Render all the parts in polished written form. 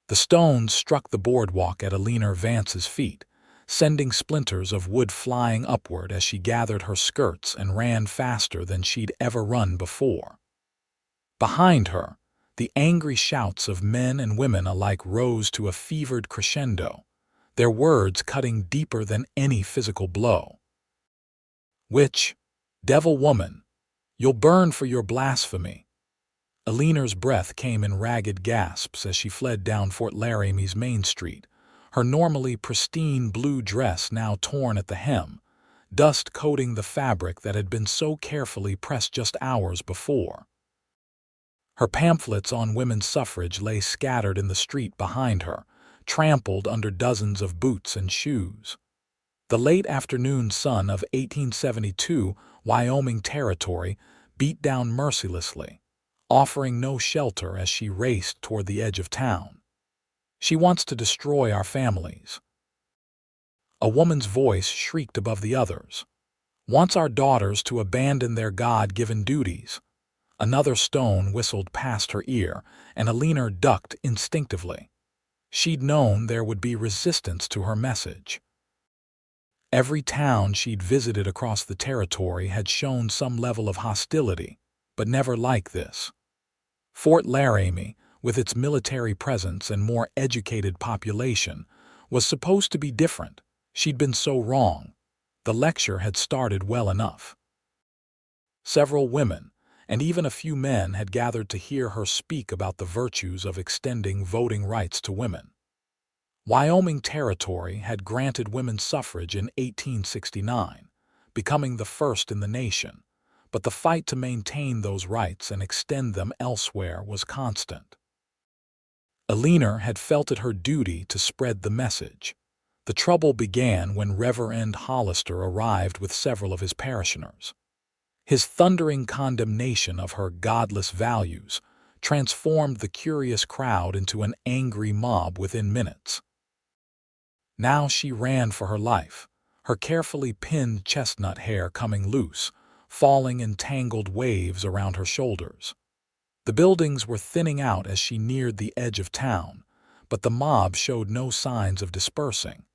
The stones struck the boardwalk at Eleanor Vance's feet, sending splinters of wood flying upward as she gathered her skirts and ran faster than she'd ever run before. Behind her, the angry shouts of men and women alike rose to a fevered crescendo, their words cutting deeper than any physical blow. "Witch, devil woman, you'll burn for your blasphemy." Eleanor's breath came in ragged gasps as she fled down Fort Laramie's Main Street, her normally pristine blue dress now torn at the hem, dust coating the fabric that had been so carefully pressed just hours before. Her pamphlets on women's suffrage lay scattered in the street behind her, trampled under dozens of boots and shoes. The late afternoon sun of 1872 Wyoming Territory beat down mercilessly, offering no shelter as she raced toward the edge of town. "She wants to destroy our families," a woman's voice shrieked above the others. "Wants our daughters to abandon their God-given duties." Another stone whistled past her ear, and Eleanor ducked instinctively. She'd known there would be resistance to her message. Every town she'd visited across the territory had shown some level of hostility, but never like this. Fort Laramie, with its military presence and more educated population, was supposed to be different. She'd been so wrong. The lecture had started well enough. Several women, and even a few men, had gathered to hear her speak about the virtues of extending voting rights to women. Wyoming Territory had granted women's suffrage in 1869, becoming the first in the nation, but the fight to maintain those rights and extend them elsewhere was constant. Eleanor had felt it her duty to spread the message. The trouble began when Reverend Hollister arrived with several of his parishioners. His thundering condemnation of her godless values transformed the curious crowd into an angry mob within minutes. Now she ran for her life, her carefully pinned chestnut hair coming loose, falling in tangled waves around her shoulders. The buildings were thinning out as she neared the edge of town, but the mob showed no signs of dispersing.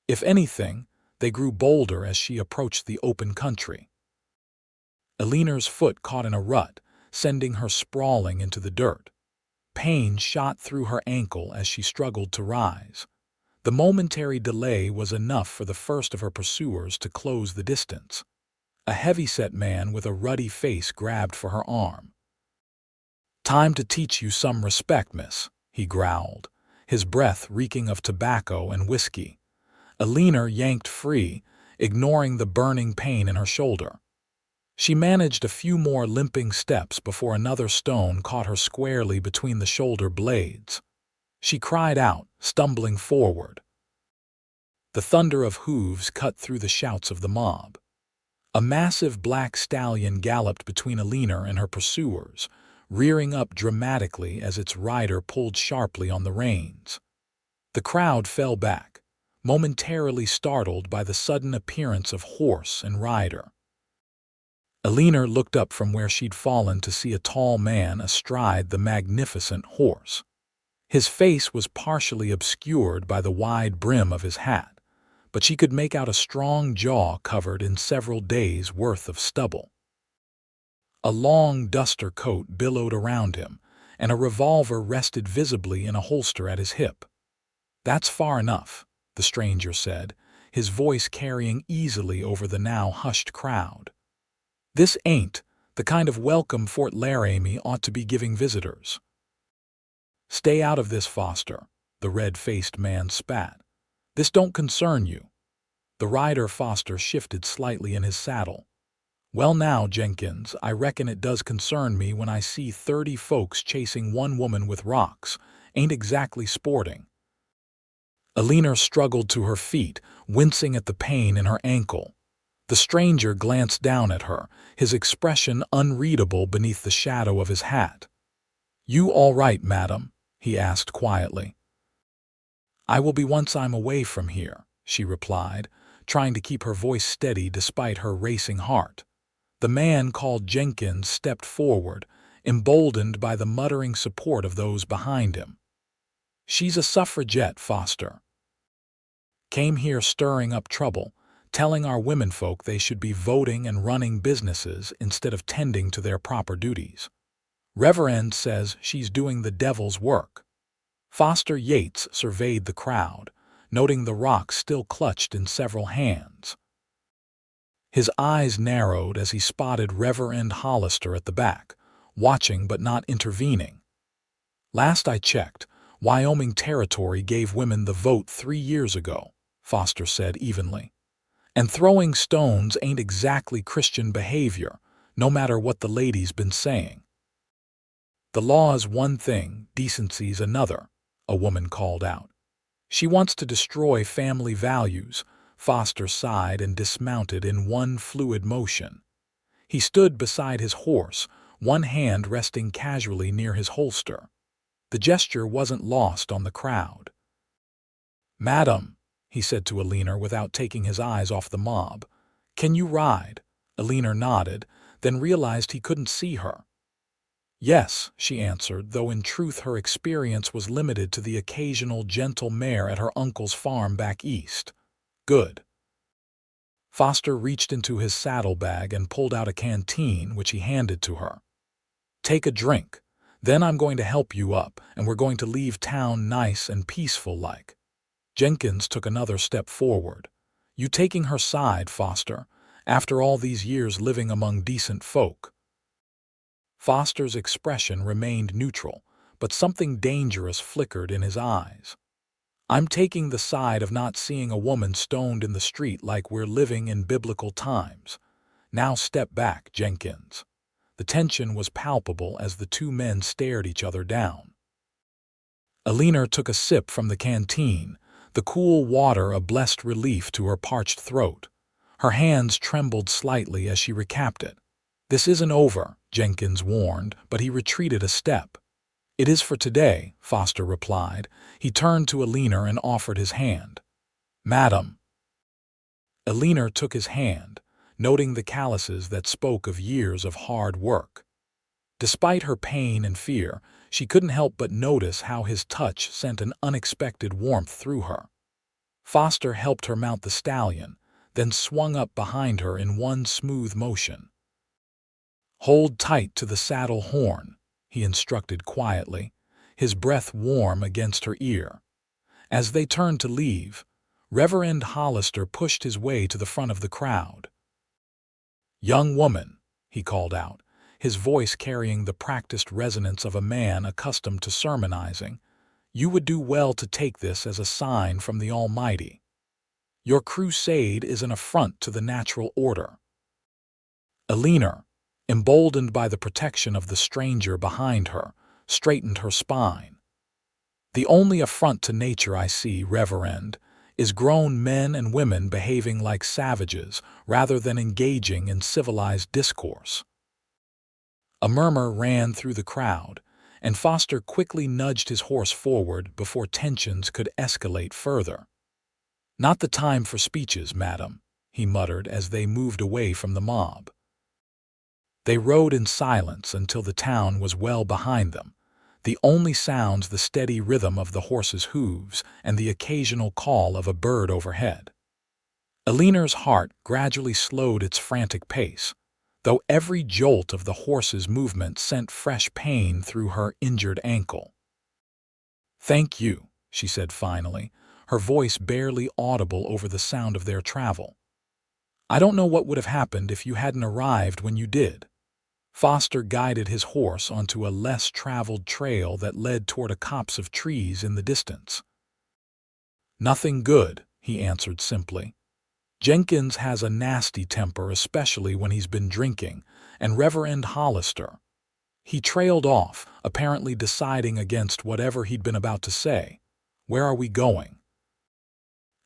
If anything, they grew bolder as she approached the open country. Eleanor's foot caught in a rut, sending her sprawling into the dirt. Pain shot through her ankle as she struggled to rise. The momentary delay was enough for the first of her pursuers to close the distance. A heavy-set man with a ruddy face grabbed for her arm. "Time to teach you some respect, miss," he growled, his breath reeking of tobacco and whiskey. Eleanor yanked free, ignoring the burning pain in her shoulder. She managed a few more limping steps before another stone caught her squarely between the shoulder blades. She cried out, stumbling forward. The thunder of hooves cut through the shouts of the mob. A massive black stallion galloped between Eleanor and her pursuers, rearing up dramatically as its rider pulled sharply on the reins. The crowd fell back, momentarily startled by the sudden appearance of horse and rider. Eleanor looked up from where she'd fallen to see a tall man astride the magnificent horse. His face was partially obscured by the wide brim of his hat, but she could make out a strong jaw covered in several days' worth of stubble. A long duster coat billowed around him, and a revolver rested visibly in a holster at his hip. "That's far enough," the stranger said, his voice carrying easily over the now hushed crowd. "This ain't the kind of welcome Fort Laramie ought to be giving visitors." "Stay out of this, Foster," the red-faced man spat. "This don't concern you." The rider Foster shifted slightly in his saddle. "Well now, Jenkins, I reckon it does concern me when I see 30 folks chasing one woman with rocks. Ain't exactly sporting." Eleanor struggled to her feet, wincing at the pain in her ankle. The stranger glanced down at her, his expression unreadable beneath the shadow of his hat. "You all right, madam?" he asked quietly. "I will be once I'm away from here," she replied, trying to keep her voice steady despite her racing heart. The man called Jenkins stepped forward, emboldened by the muttering support of those behind him. She's a suffragette, Foster. Came here stirring up trouble, telling our womenfolk they should be voting and running businesses instead of tending to their proper duties. Reverend says she's doing the devil's work. Foster Yates surveyed the crowd, noting the rock still clutched in several hands. His eyes narrowed as he spotted Reverend Hollister at the back, watching but not intervening. Last I checked, Wyoming Territory gave women the vote 3 years ago, Foster said evenly. And throwing stones ain't exactly Christian behavior, no matter what the lady's been saying. The law is one thing, decency's another, a woman called out. She wants to destroy family values. Foster sighed and dismounted in one fluid motion. He stood beside his horse, one hand resting casually near his holster. The gesture wasn't lost on the crowd. "Madam," he said to Eleanor without taking his eyes off the mob, "can you ride?" Eleanor nodded, then realized he couldn't see her. "Yes," she answered, though in truth her experience was limited to the occasional gentle mare at her uncle's farm back east. "Good." Foster reached into his saddlebag and pulled out a canteen, which he handed to her. "Take a drink. Then I'm going to help you up, and we're going to leave town nice and peaceful-like." Jenkins took another step forward. "You taking her side, Foster, after all these years living among decent folk?" Foster's expression remained neutral, but something dangerous flickered in his eyes. "I'm taking the side of not seeing a woman stoned in the street like we're living in biblical times. Now step back, Jenkins." The tension was palpable as the two men stared each other down. Eleanor took a sip from the canteen, the cool water a blessed relief to her parched throat. Her hands trembled slightly as she recapped it. "This isn't over," Jenkins warned, but he retreated a step. "It is for today," Foster replied. He turned to Eleanor and offered his hand. "Madam." Eleanor took his hand, noting the calluses that spoke of years of hard work. Despite her pain and fear, she couldn't help but notice how his touch sent an unexpected warmth through her. Foster helped her mount the stallion, then swung up behind her in one smooth motion. "Hold tight to the saddle horn," he instructed quietly, his breath warm against her ear. As they turned to leave, Reverend Hollister pushed his way to the front of the crowd. "Young woman," he called out, his voice carrying the practiced resonance of a man accustomed to sermonizing, "you would do well to take this as a sign from the Almighty. Your crusade is an affront to the natural order." Eleanor, emboldened by the protection of the stranger behind her, straightened her spine. "The only affront to nature I see, Reverend, is grown men and women behaving like savages rather than engaging in civilized discourse." A murmur ran through the crowd, and Foster quickly nudged his horse forward before tensions could escalate further. "Not the time for speeches, madam," he muttered as they moved away from the mob. They rode in silence until the town was well behind them, the only sounds the steady rhythm of the horses' hooves and the occasional call of a bird overhead. Eleanor's heart gradually slowed its frantic pace, though every jolt of the horse's movement sent fresh pain through her injured ankle. "Thank you," she said finally, her voice barely audible over the sound of their travel. "I don't know what would have happened if you hadn't arrived when you did." Foster guided his horse onto a less traveled trail that led toward a copse of trees in the distance. "Nothing good," he answered simply. "Jenkins has a nasty temper, especially when he's been drinking, and Reverend Hollister." He trailed off, apparently deciding against whatever he'd been about to say. "Where are we going?"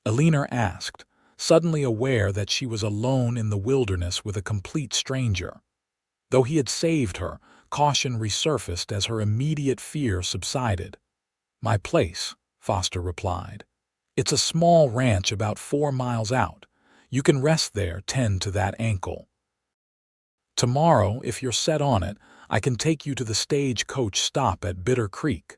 Eleanor asked, suddenly aware that she was alone in the wilderness with a complete stranger. Though he had saved her, caution resurfaced as her immediate fear subsided. "My place," Foster replied. "It's a small ranch about 4 miles out. You can rest there, tend to that ankle. Tomorrow, if you're set on it, I can take you to the stagecoach stop at Bitter Creek."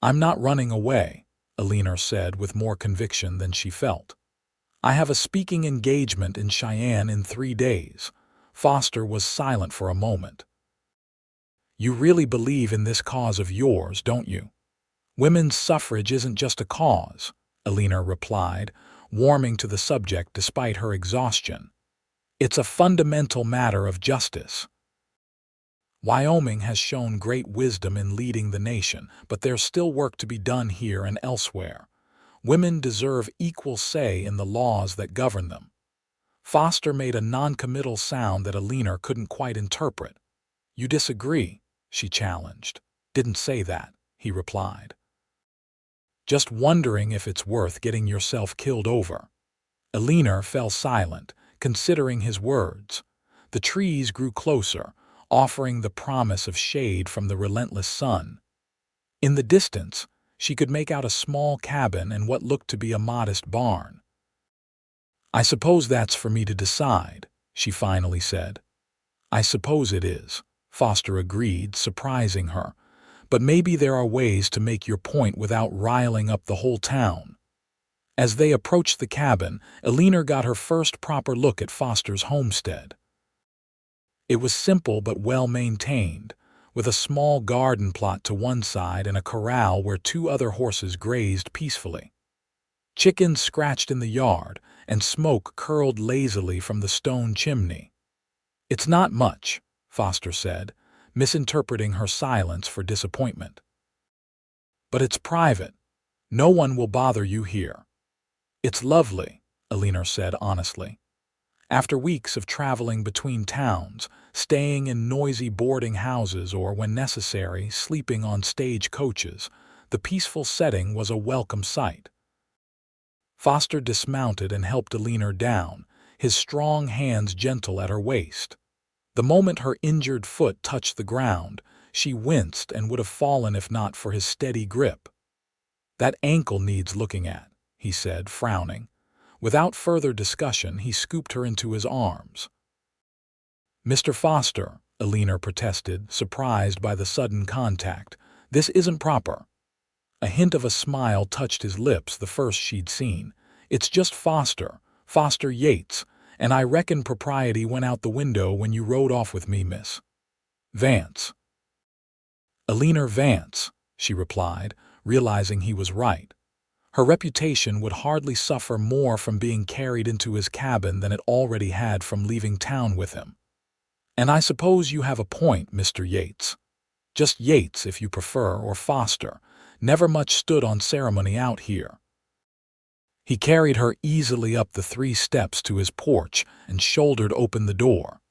"I'm not running away," Eleanor said with more conviction than she felt. "I have a speaking engagement in Cheyenne in 3 days." Foster was silent for a moment. "You really believe in this cause of yours, don't you?" "Women's suffrage isn't just a cause," Eleanor replied, warming to the subject despite her exhaustion. "It's a fundamental matter of justice. Wyoming has shown great wisdom in leading the nation, but there's still work to be done here and elsewhere. Women deserve equal say in the laws that govern them." Foster made a noncommittal sound that Eleanor couldn't quite interpret. "You disagree?" she challenged. "Didn't say that," he replied. "Just wondering if it's worth getting yourself killed over." Eleanor fell silent, considering his words. The trees grew closer, offering the promise of shade from the relentless sun. In the distance, she could make out a small cabin and what looked to be a modest barn. "I suppose that's for me to decide," she finally said. "I suppose it is," Foster agreed, surprising her. "But maybe there are ways to make your point without riling up the whole town." As they approached the cabin, Eleanor got her first proper look at Foster's homestead. It was simple but well-maintained, with a small garden plot to one side and a corral where 2 other horses grazed peacefully. Chickens scratched in the yard, and smoke curled lazily from the stone chimney. "It's not much," Foster said, misinterpreting her silence for disappointment. "But it's private. No one will bother you here." "It's lovely," Eleanor said honestly. After weeks of traveling between towns, staying in noisy boarding houses or, when necessary, sleeping on stage coaches, the peaceful setting was a welcome sight. Foster dismounted and helped Eleanor down, his strong hands gentle at her waist. The moment her injured foot touched the ground, she winced and would have fallen if not for his steady grip. "That ankle needs looking at," he said, frowning. Without further discussion, he scooped her into his arms. "Mr. Foster," Eleanor protested, surprised by the sudden contact, "this isn't proper." A hint of a smile touched his lips, the first she'd seen. "It's just Foster, Foster Yates, and I reckon propriety went out the window when you rode off with me, Miss Vance." "Eleanor Vance," she replied, realizing he was right. Her reputation would hardly suffer more from being carried into his cabin than it already had from leaving town with him. "And I suppose you have a point, Mr. Yates. Just Yates, if you prefer, or Foster. Never much stood on ceremony out here." He carried her easily up the 3 steps to his porch and shouldered open the door.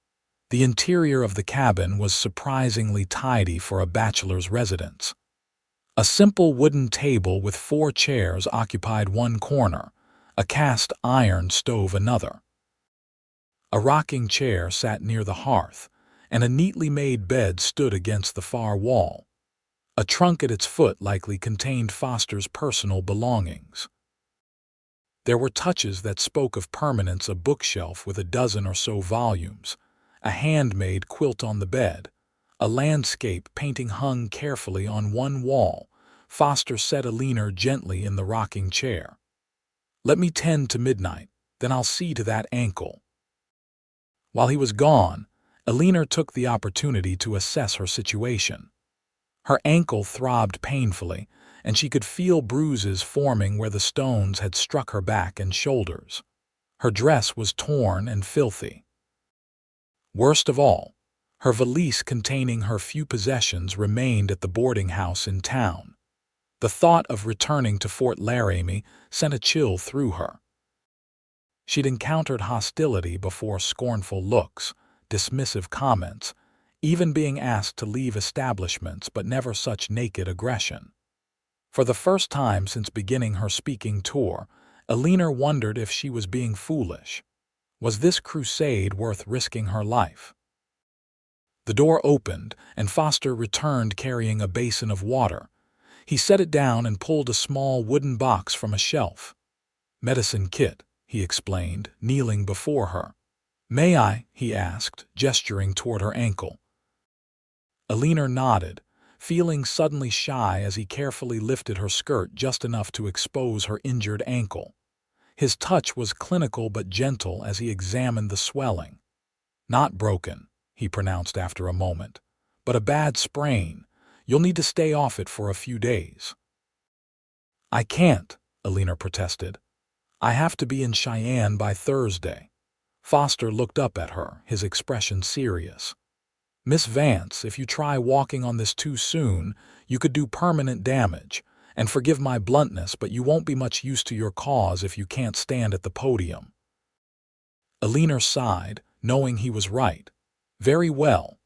The interior of the cabin was surprisingly tidy for a bachelor's residence. A simple wooden table with 4 chairs occupied one corner, a cast iron stove another. A rocking chair sat near the hearth, and a neatly made bed stood against the far wall. A trunk at its foot likely contained Foster's personal belongings. There were touches that spoke of permanence: a bookshelf with a dozen or so volumes, a handmade quilt on the bed, a landscape painting hung carefully on one wall. Foster set Eleanor gently in the rocking chair. "Let me tend to midnight, then I'll see to that ankle." While he was gone, Eleanor took the opportunity to assess her situation. Her ankle throbbed painfully, and she could feel bruises forming where the stones had struck her back and shoulders. Her dress was torn and filthy. Worst of all, her valise containing her few possessions remained at the boarding house in town. The thought of returning to Fort Laramie sent a chill through her. She'd encountered hostility before: scornful looks, dismissive comments, even being asked to leave establishments, but never such naked aggression. For the first time since beginning her speaking tour, Eleanor wondered if she was being foolish. Was this crusade worth risking her life? The door opened, and Foster returned carrying a basin of water. He set it down and pulled a small wooden box from a shelf. "Medicine kit," he explained, kneeling before her. "May I?" he asked, gesturing toward her ankle. Eleanor nodded, feeling suddenly shy as he carefully lifted her skirt just enough to expose her injured ankle. His touch was clinical but gentle as he examined the swelling. "Not broken," he pronounced after a moment, "but a bad sprain. You'll need to stay off it for a few days." "I can't," Eleanor protested. "I have to be in Cheyenne by Thursday." Foster looked up at her, his expression serious. "Miss Vance, if you try walking on this too soon, you could do permanent damage. And forgive my bluntness, but you won't be much use to your cause if you can't stand at the podium." Eleanor sighed, knowing he was right. "Very well,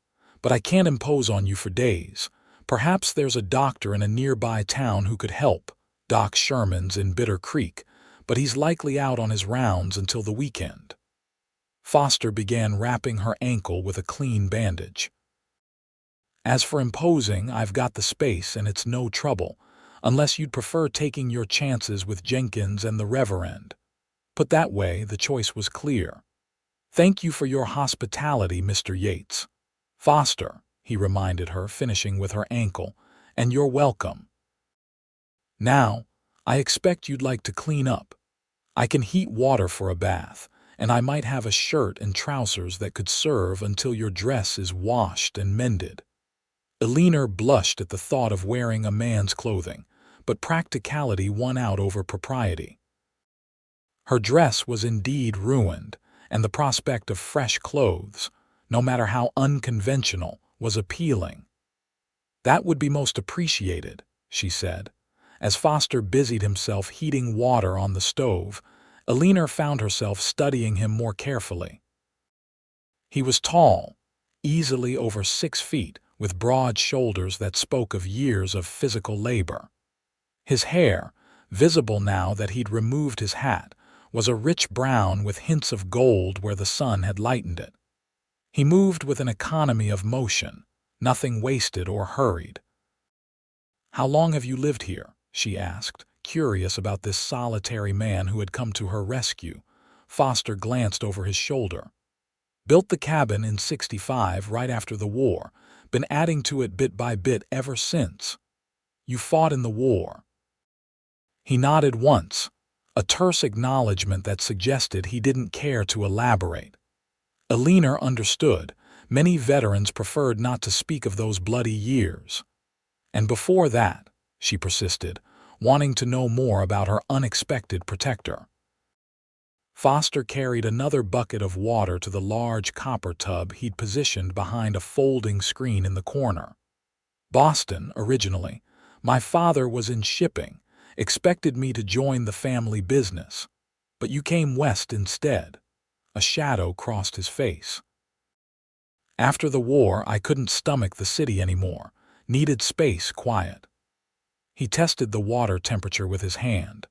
but I can't impose on you for days. Perhaps there's a doctor in a nearby town who could help. Doc Sherman's in Bitter Creek, but he's likely out on his rounds until the weekend." Foster began wrapping her ankle with a clean bandage. "As for imposing, I've got the space and it's no trouble, unless you'd prefer taking your chances with Jenkins and the Reverend." Put that way, the choice was clear. "Thank you for your hospitality, Mr. Yates." "Foster," he reminded her, finishing with her ankle, "and you're welcome. Now, I expect you'd like to clean up. I can heat water for a bath, and I might have a shirt and trousers that could serve until your dress is washed and mended." Eleanor blushed at the thought of wearing a man's clothing, but practicality won out over propriety. Her dress was indeed ruined, and the prospect of fresh clothes, no matter how unconventional, was appealing. "That would be most appreciated," she said. As Foster busied himself heating water on the stove, Eleanor found herself studying him more carefully. He was tall, easily over 6 feet, with broad shoulders that spoke of years of physical labor. His hair, visible now that he'd removed his hat, was a rich brown with hints of gold where the sun had lightened it. He moved with an economy of motion, nothing wasted or hurried. "How long have you lived here?" she asked, curious about this solitary man who had come to her rescue. Foster glanced over his shoulder. "Built the cabin in '65, right after the war. Been adding to it bit by bit ever since." "You fought in the war?" He nodded once, a terse acknowledgement that suggested he didn't care to elaborate. Eleanor understood. Many veterans preferred not to speak of those bloody years. "And before that," she persisted, wanting to know more about her unexpected protector. Foster carried another bucket of water to the large copper tub he'd positioned behind a folding screen in the corner. "Boston, originally. My father was in shipping, expected me to join the family business. But you came west instead." A shadow crossed his face. "After the war, I couldn't stomach the city anymore. Needed space, quiet." He tested the water temperature with his hand.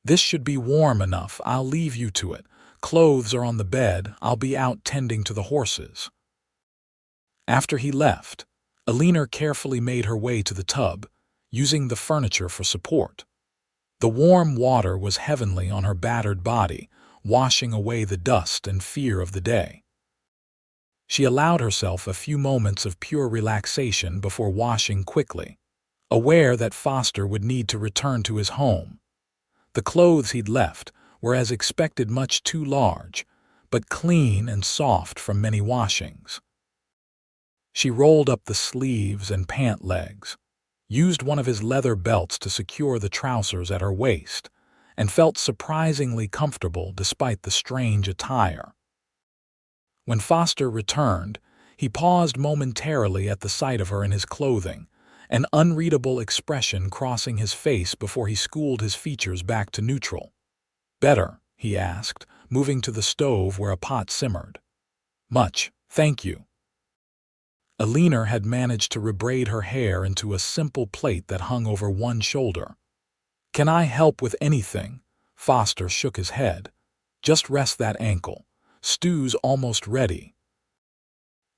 "This should be warm enough. I'll leave you to it. Clothes are on the bed. I'll be out tending to the horses." After he left, Eleanor carefully made her way to the tub, using the furniture for support. The warm water was heavenly on her battered body, washing away the dust and fear of the day. She allowed herself a few moments of pure relaxation before washing quickly, aware that Foster would need to return to his home. The clothes he'd left were as expected much too large, but clean and soft from many washings. She rolled up the sleeves and pant legs, used one of his leather belts to secure the trousers at her waist, and felt surprisingly comfortable despite the strange attire. When Foster returned, he paused momentarily at the sight of her in his clothing, an unreadable expression crossing his face before he schooled his features back to neutral. "Better?" he asked, moving to the stove where a pot simmered. "Much, thank you." Eleanor had managed to rebraid her hair into a simple plait that hung over one shoulder. "Can I help with anything?" Foster shook his head. "Just rest that ankle. Stew's almost ready."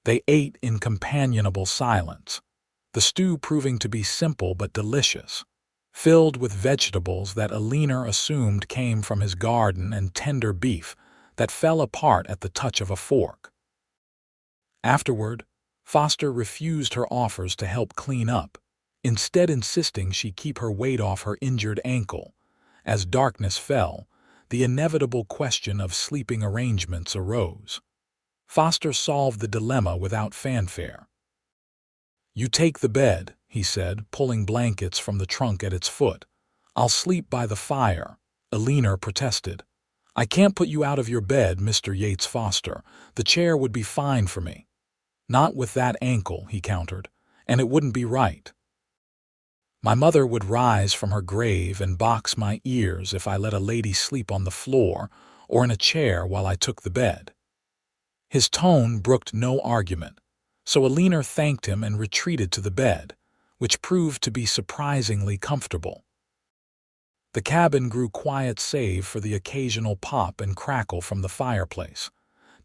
They ate in companionable silence, the stew proving to be simple but delicious, filled with vegetables that Eleanor assumed came from his garden and tender beef that fell apart at the touch of a fork. Afterward, Foster refused her offers to help clean up, instead insisting she keep her weight off her injured ankle. As darkness fell, the inevitable question of sleeping arrangements arose. Foster solved the dilemma without fanfare. "You take the bed," he said, pulling blankets from the trunk at its foot. "I'll sleep by the fire," Eleanor protested. "I can't put you out of your bed, Mr. Yates Foster. The chair would be fine for me." "Not with that ankle," he countered, "and it wouldn't be right. My mother would rise from her grave and box my ears if I let a lady sleep on the floor or in a chair while I took the bed." His tone brooked no argument, so Eleanor thanked him and retreated to the bed, which proved to be surprisingly comfortable. The cabin grew quiet save for the occasional pop and crackle from the fireplace.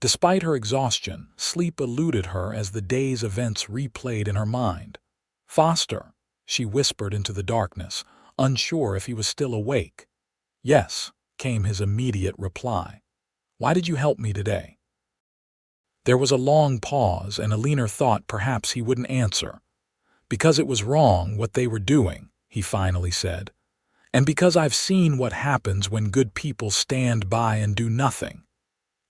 Despite her exhaustion, sleep eluded her as the day's events replayed in her mind. "Foster," she whispered into the darkness, unsure if he was still awake. "Yes," came his immediate reply. "Why did you help me today?" There was a long pause, and Eleanor thought perhaps he wouldn't answer. "Because it was wrong what they were doing," he finally said. "And because I've seen what happens when good people stand by and do nothing."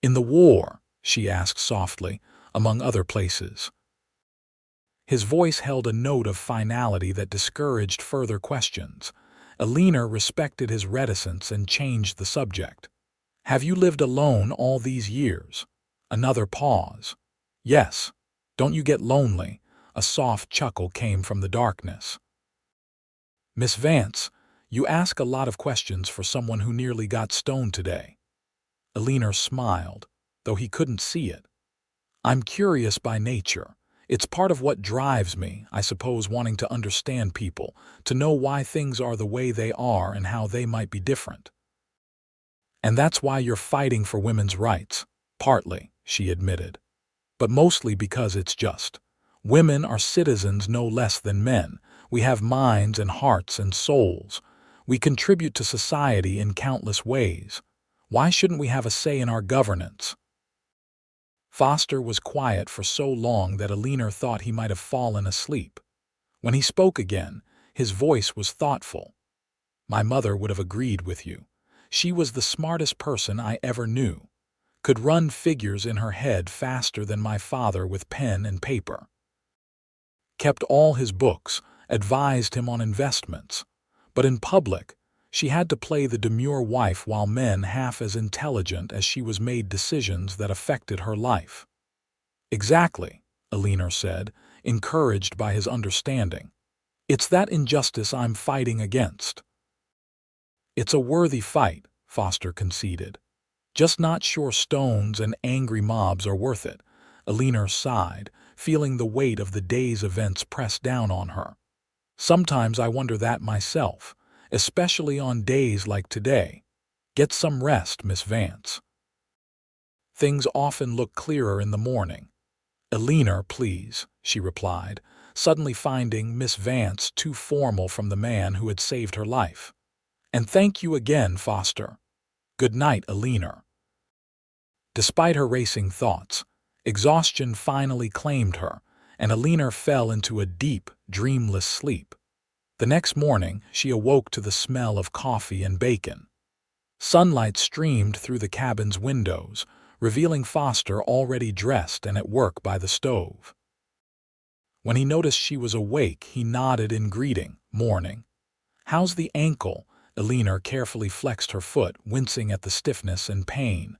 "In the war?" she asked softly, "among other places." His voice held a note of finality that discouraged further questions. Eleanor respected his reticence and changed the subject. "Have you lived alone all these years?" Another pause. "Yes. Don't you get lonely?" A soft chuckle came from the darkness. "Miss Vance, you ask a lot of questions for someone who nearly got stoned today." Eleanor smiled, though he couldn't see it. "I'm curious by nature. It's part of what drives me, I suppose, wanting to understand people, to know why things are the way they are and how they might be different." "And that's why you're fighting for women's rights." "Partly," she admitted. "But mostly because it's just. Women are citizens no less than men. We have minds and hearts and souls. We contribute to society in countless ways. Why shouldn't we have a say in our governance?" Foster was quiet for so long that Eleanor thought he might have fallen asleep. When he spoke again, his voice was thoughtful. "My mother would have agreed with you. She was the smartest person I ever knew. Could run figures in her head faster than my father with pen and paper. Kept all his books, advised him on investments. But in public, she had to play the demure wife while men half as intelligent as she was made decisions that affected her life." "Exactly," Eleanor said, encouraged by his understanding. "It's that injustice I'm fighting against." "It's a worthy fight," Foster conceded. "Just not sure stones and angry mobs are worth it." Eleanor sighed, feeling the weight of the day's events press down on her. "Sometimes I wonder that myself, especially on days like today. Get some rest, Miss Vance. Things often look clearer in the morning." "Eleanor, please," she replied, suddenly finding Miss Vance too formal from the man who had saved her life. "And thank you again, Foster. Good night, Eleanor." Despite her racing thoughts, exhaustion finally claimed her, and Eleanor fell into a deep, dreamless sleep. The next morning, she awoke to the smell of coffee and bacon. Sunlight streamed through the cabin's windows, revealing Foster already dressed and at work by the stove. When he noticed she was awake, he nodded in greeting. "Morning." "How's the ankle?" Eleanor carefully flexed her foot, wincing at the stiffness and pain.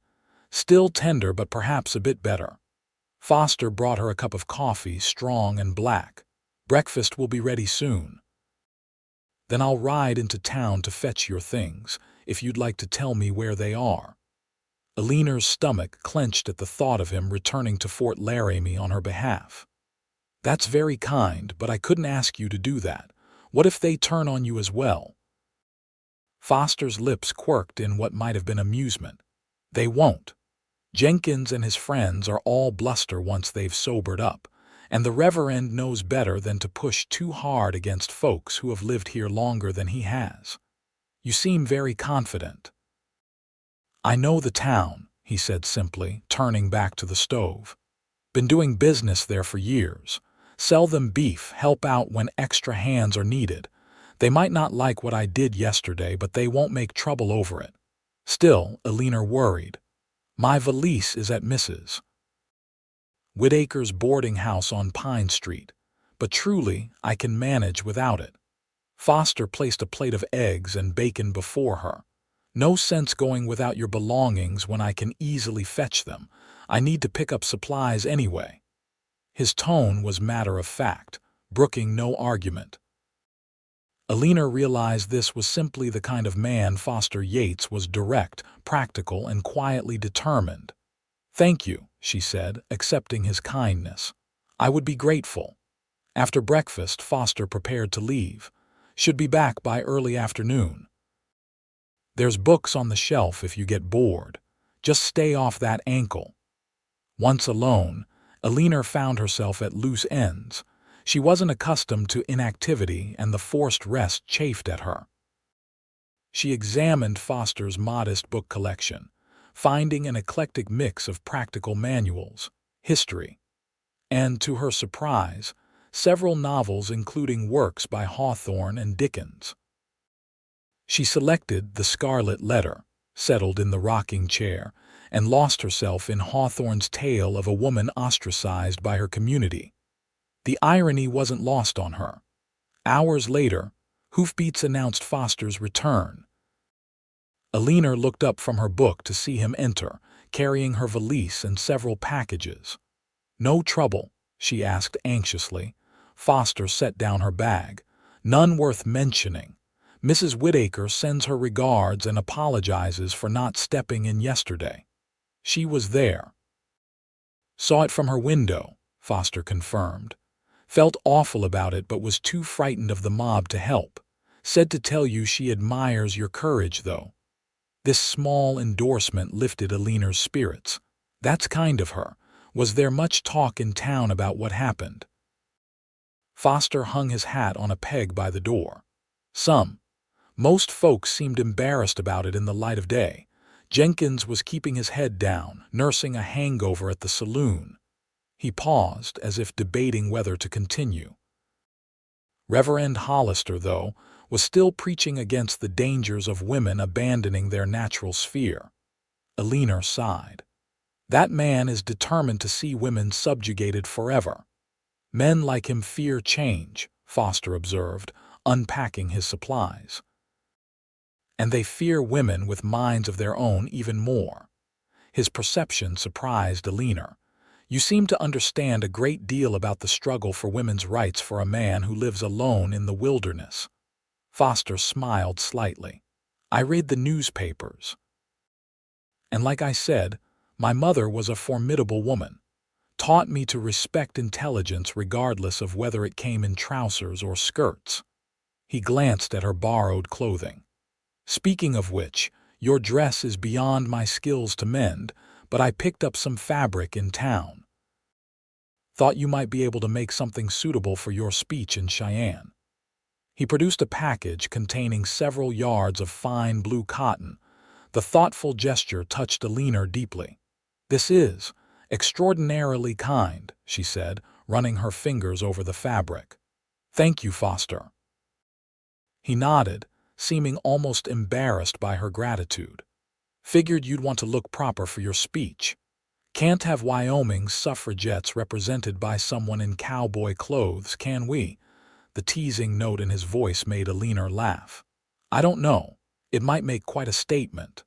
"Still tender, but perhaps a bit better." Foster brought her a cup of coffee, strong and black. "Breakfast will be ready soon. Then I'll ride into town to fetch your things, if you'd like to tell me where they are." Eleanor's stomach clenched at the thought of him returning to Fort Laramie on her behalf. "That's very kind, but I couldn't ask you to do that. What if they turn on you as well?" Foster's lips quirked in what might have been amusement. "They won't. Jenkins and his friends are all bluster once they've sobered up, and the Reverend knows better than to push too hard against folks who have lived here longer than he has. You seem very confident." "I know the town," he said simply, turning back to the stove. "Been doing business there for years. Sell them beef, help out when extra hands are needed. They might not like what I did yesterday, but they won't make trouble over it. Still, Eleanor worried. My valise is at Mrs. Whittaker's boarding house on Pine Street, but truly I can manage without it. Foster placed a plate of eggs and bacon before her. No sense going without your belongings when I can easily fetch them. I need to pick up supplies anyway. His tone was matter-of-fact, brooking no argument. Eleanor realized this was simply the kind of man Foster Yates was: direct, practical, and quietly determined. Thank you, she said, accepting his kindness. I would be grateful. After breakfast, Foster prepared to leave. Should be back by early afternoon. There's books on the shelf if you get bored. Just stay off that ankle. Once alone, Eleanor found herself at loose ends. She wasn't accustomed to inactivity, and the forced rest chafed at her. She examined Foster's modest book collection, finding an eclectic mix of practical manuals, history, and, to her surprise, several novels including works by Hawthorne and Dickens. She selected The Scarlet Letter, settled in the rocking chair, and lost herself in Hawthorne's tale of a woman ostracized by her community. The irony wasn't lost on her. Hours later, hoofbeats announced Foster's return. Eleanor looked up from her book to see him enter, carrying her valise and several packages. No trouble, she asked anxiously. Foster set down her bag. None worth mentioning. Mrs. Whittaker sends her regards and apologizes for not stepping in yesterday. She was there. Saw it from her window, Foster confirmed. Felt awful about it but was too frightened of the mob to help. Said to tell you she admires your courage, though. This small endorsement lifted Eleanor's spirits. That's kind of her. Was there much talk in town about what happened? Foster hung his hat on a peg by the door. Some. Most folks seemed embarrassed about it in the light of day. Jenkins was keeping his head down, nursing a hangover at the saloon. He paused, as if debating whether to continue. Reverend Hollister, though, was still preaching against the dangers of women abandoning their natural sphere. Eleanor sighed. That man is determined to see women subjugated forever. Men like him fear change, Foster observed, unpacking his supplies. And they fear women with minds of their own even more. His perception surprised Eleanor. You seem to understand a great deal about the struggle for women's rights for a man who lives alone in the wilderness. Foster smiled slightly. I read the newspapers. And like I said, my mother was a formidable woman. Taught me to respect intelligence regardless of whether it came in trousers or skirts. He glanced at her borrowed clothing. Speaking of which, your dress is beyond my skills to mend, but I picked up some fabric in town. Thought you might be able to make something suitable for your speech in Cheyenne. He produced a package containing several yards of fine blue cotton. The thoughtful gesture touched Eleanor deeply. This is extraordinarily kind, she said, running her fingers over the fabric. Thank you, Foster. He nodded, seeming almost embarrassed by her gratitude. Figured you'd want to look proper for your speech. Can't have Wyoming's suffragettes represented by someone in cowboy clothes, can we? The teasing note in his voice made Eleanor laugh. I don't know. It might make quite a statement.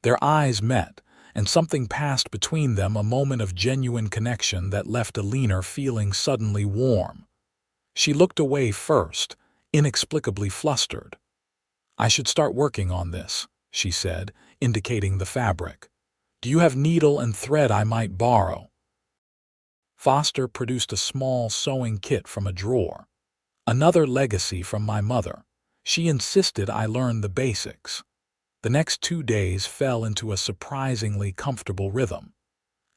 Their eyes met, and something passed between them, a moment of genuine connection that left Eleanor feeling suddenly warm. She looked away first, inexplicably flustered. I should start working on this, she said, indicating the fabric. Do you have needle and thread I might borrow? Foster produced a small sewing kit from a drawer. Another legacy from my mother. She insisted I learn the basics. The next 2 days fell into a surprisingly comfortable rhythm.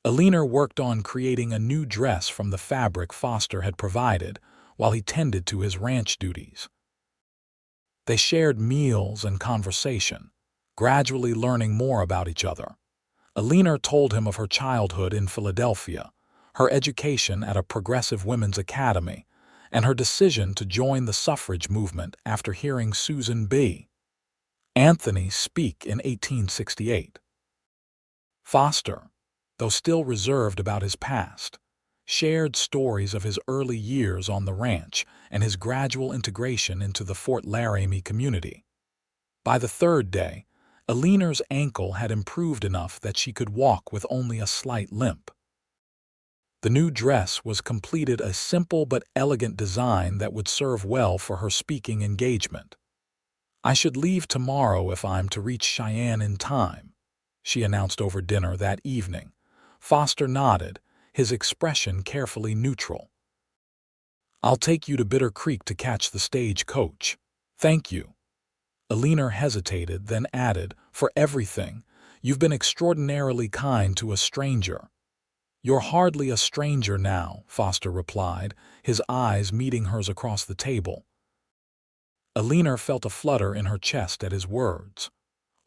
Eleanor worked on creating a new dress from the fabric Foster had provided while he tended to his ranch duties. They shared meals and conversation, gradually learning more about each other. Eleanor told him of her childhood in Philadelphia, her education at a progressive women's academy, and her decision to join the suffrage movement after hearing Susan B. Anthony speak in 1868. Foster, though still reserved about his past, shared stories of his early years on the ranch and his gradual integration into the Fort Laramie community. By the third day, Eleanor's ankle had improved enough that she could walk with only a slight limp. The new dress was completed a simple but elegant design that would serve well for her speaking engagement. "I should leave tomorrow if I'm to reach Cheyenne in time," she announced over dinner that evening. Foster nodded, his expression carefully neutral. "I'll take you to Bitter Creek to catch the stage coach." "Thank you." Eleanor hesitated, then added, "For everything. You've been extraordinarily kind to a stranger." "You're hardly a stranger now," Foster replied, his eyes meeting hers across the table. Eleanor felt a flutter in her chest at his words.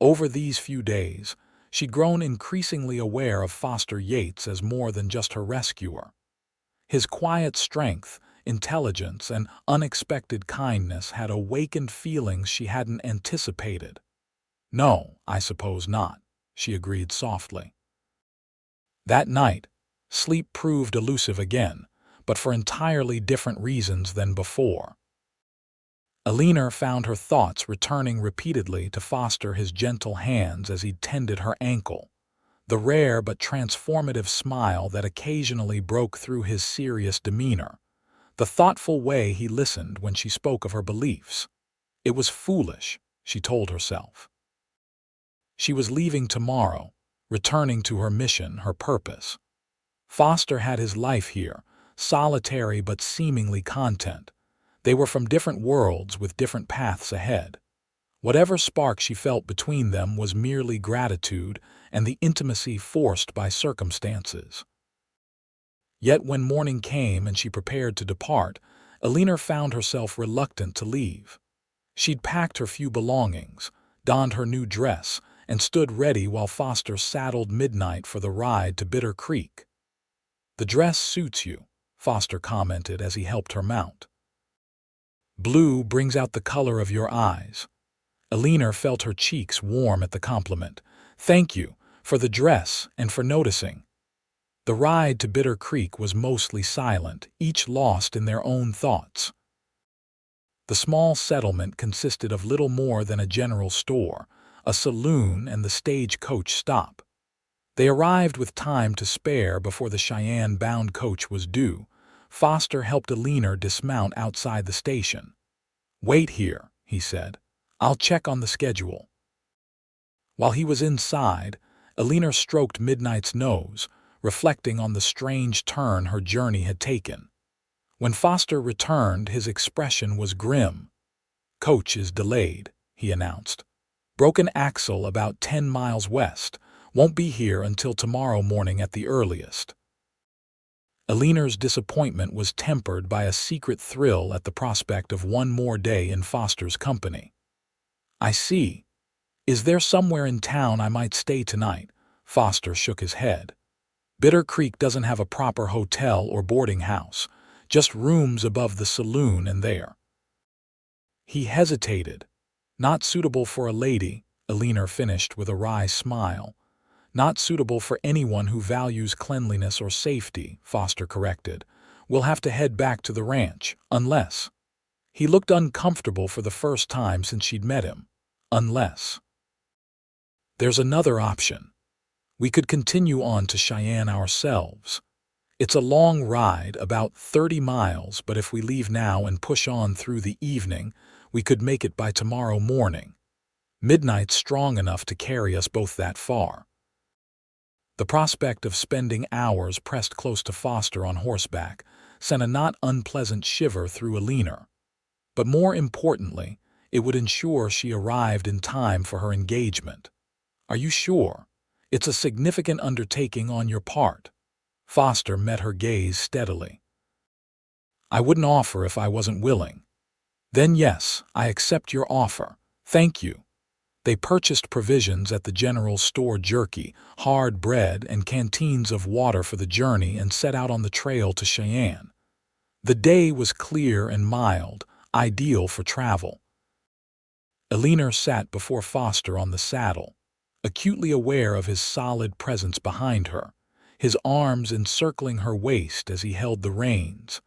Over these few days, she'd grown increasingly aware of Foster Yates as more than just her rescuer. His quiet strength, intelligence, and unexpected kindness had awakened feelings she hadn't anticipated. "No, I suppose not," she agreed softly. That night, sleep proved elusive again, but for entirely different reasons than before. Eleanor found her thoughts returning repeatedly to Foster, his gentle hands as he tended her ankle, the rare but transformative smile that occasionally broke through his serious demeanor, the thoughtful way he listened when she spoke of her beliefs. It was foolish, she told herself. She was leaving tomorrow, returning to her mission, her purpose. Foster had his life here, solitary but seemingly content. They were from different worlds with different paths ahead. Whatever spark she felt between them was merely gratitude and the intimacy forced by circumstances. Yet when morning came and she prepared to depart, Eleanor found herself reluctant to leave. She'd packed her few belongings, donned her new dress, and stood ready while Foster saddled Midnight for the ride to Bitter Creek. "The dress suits you," Foster commented as he helped her mount. "Blue brings out the color of your eyes." Eleanor felt her cheeks warm at the compliment. "Thank you for the dress and for noticing." The ride to Bitter Creek was mostly silent, each lost in their own thoughts. The small settlement consisted of little more than a general store, a saloon, and the stagecoach stop. They arrived with time to spare before the Cheyenne-bound coach was due. Foster helped Eleanor dismount outside the station. "Wait here," he said. "I'll check on the schedule." While he was inside, Eleanor stroked Midnight's nose, reflecting on the strange turn her journey had taken. When Foster returned, his expression was grim. "Coach is delayed," he announced. "Broken axle about 10 miles west. Won't be here until tomorrow morning at the earliest." Eleanor's disappointment was tempered by a secret thrill at the prospect of one more day in Foster's company. "I see. Is there somewhere in town I might stay tonight?" Foster shook his head. "Bitter Creek doesn't have a proper hotel or boarding house, just rooms above the saloon and there." He hesitated. "Not suitable for a lady," Eleanor finished with a wry smile. "Not suitable for anyone who values cleanliness or safety," Foster corrected. "We'll have to head back to the ranch, unless—" He looked uncomfortable for the first time since she'd met him. "Unless—" "There's another option. We could continue on to Cheyenne ourselves. It's a long ride, about 30 miles, but if we leave now and push on through the evening, we could make it by tomorrow morning. Midnight's strong enough to carry us both that far." The prospect of spending hours pressed close to Foster on horseback sent a not unpleasant shiver through Eleanor. But more importantly, it would ensure she arrived in time for her engagement. "Are you sure? It's a significant undertaking on your part." Foster met her gaze steadily. "I wouldn't offer if I wasn't willing." "Then yes, I accept your offer. Thank you." They purchased provisions at the general store, jerky, hard bread, and canteens of water for the journey, and set out on the trail to Cheyenne. The day was clear and mild, ideal for travel. Eleanor sat before Foster on the saddle, acutely aware of his solid presence behind her, his arms encircling her waist as he held the reins.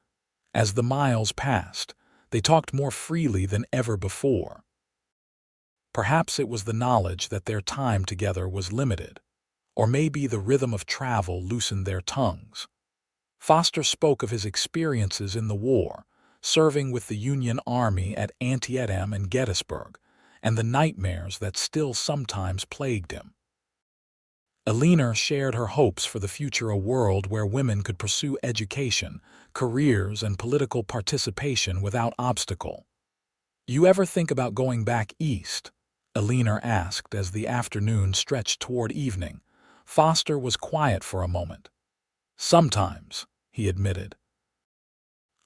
As the miles passed, they talked more freely than ever before. Perhaps it was the knowledge that their time together was limited, or maybe the rhythm of travel loosened their tongues. Foster spoke of his experiences in the war, serving with the Union Army at Antietam and Gettysburg, and the nightmares that still sometimes plagued him. Eleanor shared her hopes for the future, a world where women could pursue education, careers, and political participation without obstacle. "You ever think about going back east?" Eleanor asked as the afternoon stretched toward evening. Foster was quiet for a moment. "Sometimes," he admitted.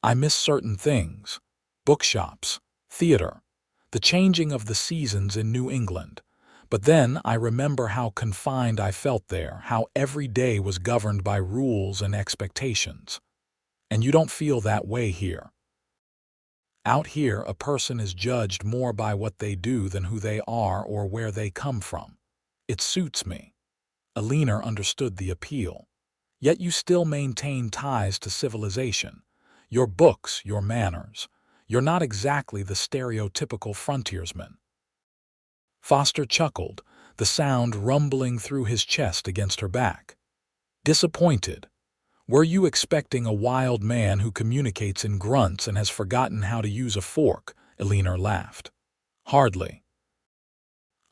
"I miss certain things: bookshops, theater, the changing of the seasons in New England. But then I remember how confined I felt there, how every day was governed by rules and expectations. And you don't feel that way here. Out here, a person is judged more by what they do than who they are or where they come from. It suits me." Eleanor understood the appeal. "Yet you still maintain ties to civilization. Your books, your manners. You're not exactly the stereotypical frontiersman." Foster chuckled, the sound rumbling through his chest against her back. "Disappointed? Were you expecting a wild man who communicates in grunts and has forgotten how to use a fork?" Eleanor laughed. "Hardly.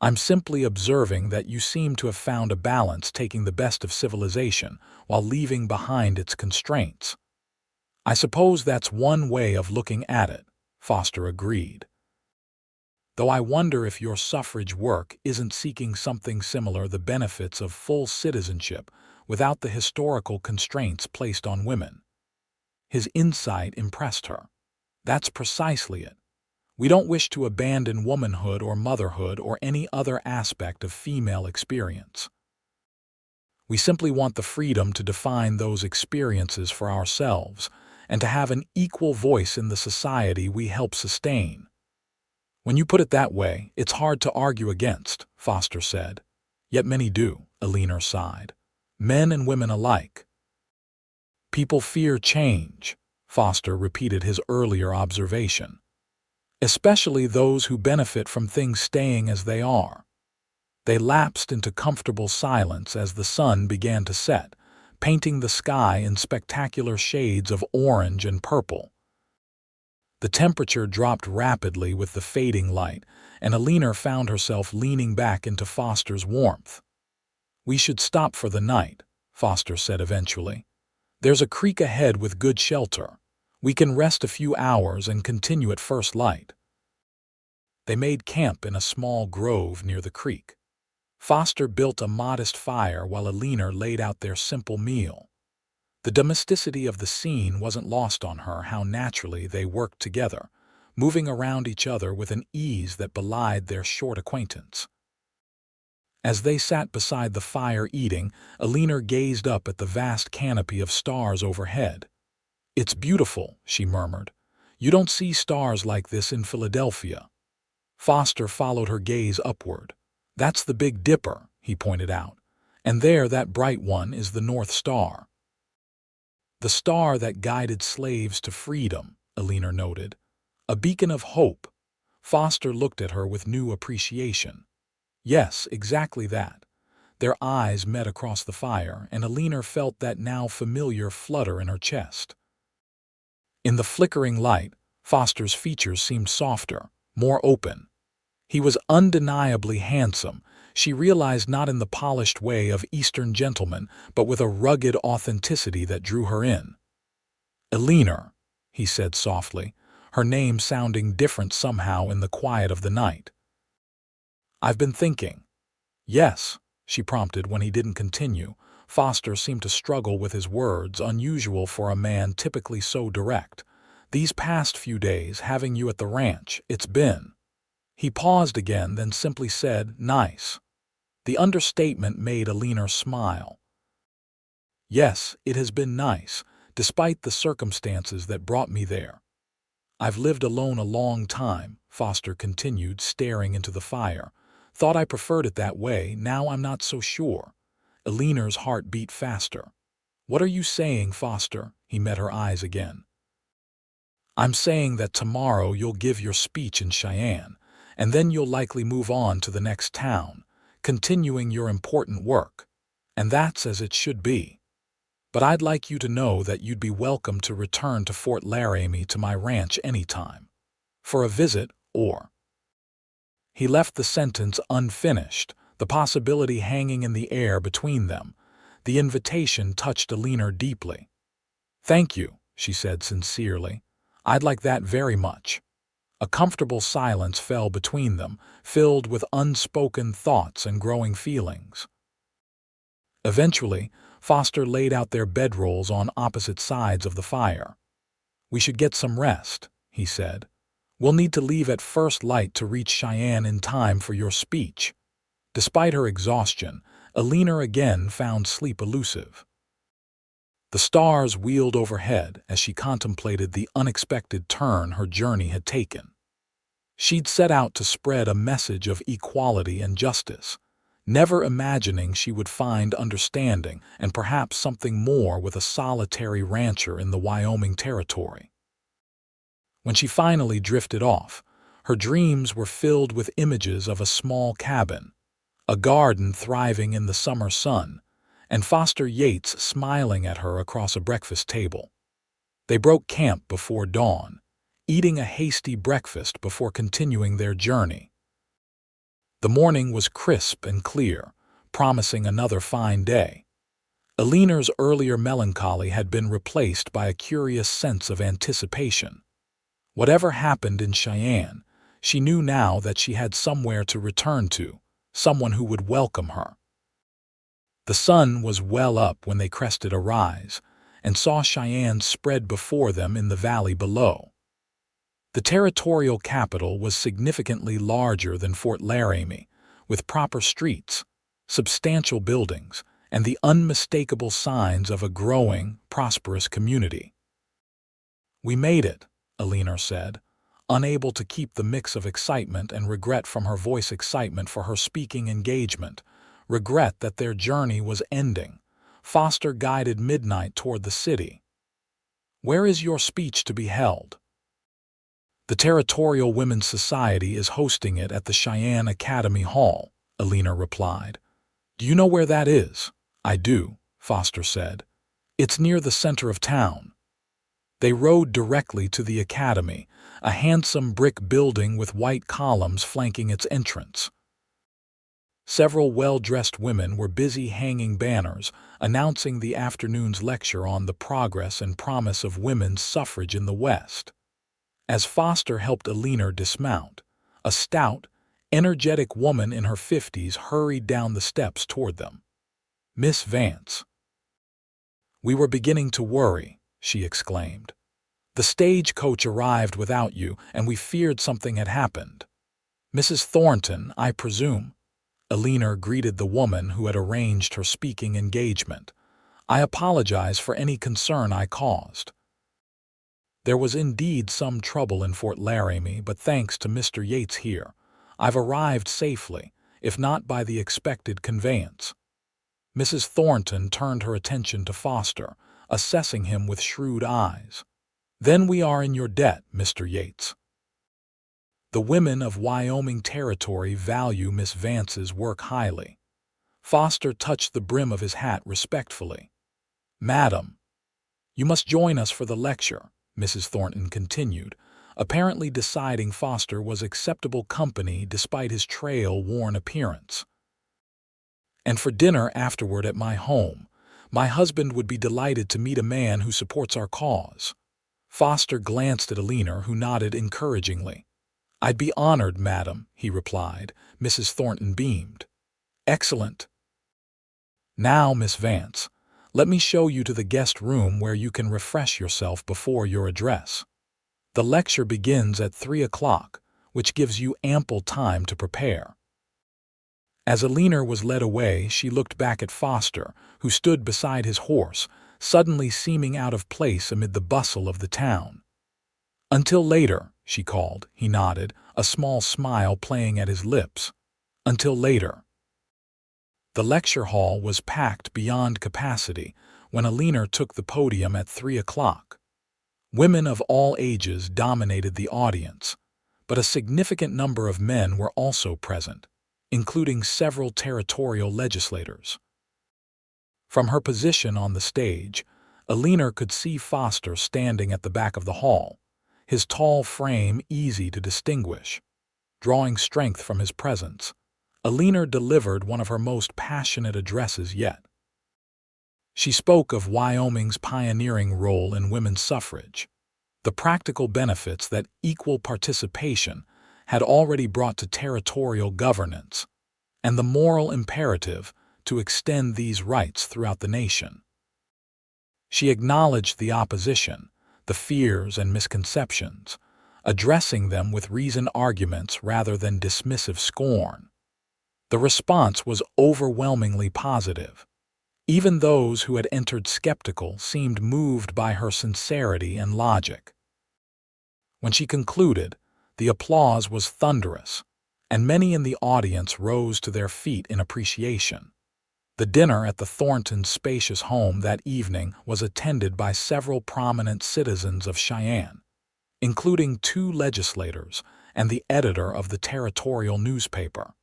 I'm simply observing that you seem to have found a balance, taking the best of civilization while leaving behind its constraints." "I suppose that's one way of looking at it," Foster agreed. "Though I wonder if your suffrage work isn't seeking something similar, the benefits of full citizenship without the historical constraints placed on women." His insight impressed her. "That's precisely it. We don't wish to abandon womanhood or motherhood or any other aspect of female experience. We simply want the freedom to define those experiences for ourselves and to have an equal voice in the society we help sustain." "When you put it that way, it's hard to argue against," Foster said. "Yet many do," Eleanor sighed. "Men and women alike." "People fear change," Foster repeated his earlier observation. "Especially those who benefit from things staying as they are." They lapsed into comfortable silence as the sun began to set, painting the sky in spectacular shades of orange and purple. The temperature dropped rapidly with the fading light, and Eleanor found herself leaning back into Foster's warmth. "We should stop for the night," Foster said eventually. "There's a creek ahead with good shelter. We can rest a few hours and continue at first light." They made camp in a small grove near the creek. Foster built a modest fire while Eleanor laid out their simple meal. The domesticity of the scene wasn't lost on her, how naturally they worked together, moving around each other with an ease that belied their short acquaintance. As they sat beside the fire eating, Eleanor gazed up at the vast canopy of stars overhead. "It's beautiful," she murmured. "You don't see stars like this in Philadelphia." Foster followed her gaze upward. "That's the Big Dipper," he pointed out. "And there, that bright one, is the North Star." "The star that guided slaves to freedom," Eleanor noted. "A beacon of hope." Foster looked at her with new appreciation. "Yes, exactly that." Their eyes met across the fire, and Eleanor felt that now familiar flutter in her chest. In the flickering light, Foster's features seemed softer, more open. He was undeniably handsome, she realized, not in the polished way of Eastern gentlemen, but with a rugged authenticity that drew her in. "Eleanor," he said softly, her name sounding different somehow in the quiet of the night. "I've been thinking." "Yes," she prompted when he didn't continue. Foster seemed to struggle with his words, unusual for a man typically so direct. "These past few days, having you at the ranch, it's been..." He paused again, then simply said, "Nice." The understatement made Eleanor smile. "Yes, it has been nice, despite the circumstances that brought me there. I've lived alone a long time," Foster continued, staring into the fire. "Thought I preferred it that way, now I'm not so sure." Eleanor's heart beat faster. "What are you saying, Foster?" He met her eyes again. "I'm saying that tomorrow you'll give your speech in Cheyenne, and then you'll likely move on to the next town, continuing your important work. And that's as it should be. But I'd like you to know that you'd be welcome to return to Fort Laramie to my ranch anytime. For a visit, or—" He left the sentence unfinished, the possibility hanging in the air between them. The invitation touched Eleanor deeply. "Thank you," she said sincerely. "I'd like that very much." A comfortable silence fell between them, filled with unspoken thoughts and growing feelings. Eventually, Foster laid out their bedrolls on opposite sides of the fire. "We should get some rest," he said. "We'll need to leave at first light to reach Cheyenne in time for your speech." Despite her exhaustion, Eleanor again found sleep elusive. The stars wheeled overhead as she contemplated the unexpected turn her journey had taken. She'd set out to spread a message of equality and justice, never imagining she would find understanding and perhaps something more with a solitary rancher in the Wyoming Territory. When she finally drifted off, her dreams were filled with images of a small cabin, a garden thriving in the summer sun, and Foster Yates smiling at her across a breakfast table. They broke camp before dawn, eating a hasty breakfast before continuing their journey. The morning was crisp and clear, promising another fine day. Eleanor's earlier melancholy had been replaced by a curious sense of anticipation. Whatever happened in Cheyenne, she knew now that she had somewhere to return to, someone who would welcome her. The sun was well up when they crested a rise, and saw Cheyenne spread before them in the valley below. The territorial capital was significantly larger than Fort Laramie, with proper streets, substantial buildings, and the unmistakable signs of a growing, prosperous community. "We made it," Eleanor said, unable to keep the mix of excitement and regret from her voice. Excitement for her speaking engagement, regret that their journey was ending. Foster guided midnight toward the city. "Where is your speech to be held?" "The Territorial Women's Society is hosting it at the Cheyenne Academy Hall," Eleanor replied. "Do you know where that is?" "I do," Foster said. "It's near the center of town." They rode directly to the academy, a handsome brick building with white columns flanking its entrance. Several well-dressed women were busy hanging banners announcing the afternoon's lecture on the progress and promise of women's suffrage in the West. As Foster helped Eleanor dismount, a stout, energetic woman in her 50s hurried down the steps toward them. "Miss Vance." "We were beginning to worry," she exclaimed. "The stagecoach arrived without you, and we feared something had happened." "Mrs. Thornton, I presume?" Eleanor greeted the woman who had arranged her speaking engagement. "I apologize for any concern I caused." "There was indeed some trouble in Fort Laramie, but thanks to Mr. Yates here, I've arrived safely, if not by the expected conveyance." Mrs. Thornton turned her attention to Foster, assessing him with shrewd eyes. "Then we are in your debt, Mr. Yates." The women of Wyoming Territory value Miss Vance's work highly. Foster touched the brim of his hat respectfully. "Madam, you must join us for the lecture," Mrs. Thornton continued, apparently deciding Foster was acceptable company despite his trail-worn appearance. "And for dinner afterward at my home. My husband would be delighted to meet a man who supports our cause." Foster glanced at Eleanor, who nodded encouragingly. "I'd be honored, madam," he replied. Mrs. Thornton beamed. "Excellent. Now, Miss Vance, let me show you to the guest room where you can refresh yourself before your address. The lecture begins at 3 o'clock, which gives you ample time to prepare." As Eleanor was led away, she looked back at Foster, who stood beside his horse, suddenly seeming out of place amid the bustle of the town. "Until later," she called. He nodded, a small smile playing at his lips. "Until later." The lecture hall was packed beyond capacity when Eleanor took the podium at 3 o'clock. Women of all ages dominated the audience, but a significant number of men were also present, including several territorial legislators. From her position on the stage, Eleanor could see Foster standing at the back of the hall, his tall frame easy to distinguish. Drawing strength from his presence, Eleanor delivered one of her most passionate addresses yet. She spoke of Wyoming's pioneering role in women's suffrage, the practical benefits that equal participation had already brought to territorial governance, and the moral imperative to extend these rights throughout the nation. She acknowledged the opposition, the fears and misconceptions, addressing them with reasoned arguments rather than dismissive scorn. The response was overwhelmingly positive. Even those who had entered skeptical seemed moved by her sincerity and logic. When she concluded, the applause was thunderous, and many in the audience rose to their feet in appreciation. The dinner at the Thorntons' spacious home that evening was attended by several prominent citizens of Cheyenne, including 2 legislators and the editor of the territorial newspaper.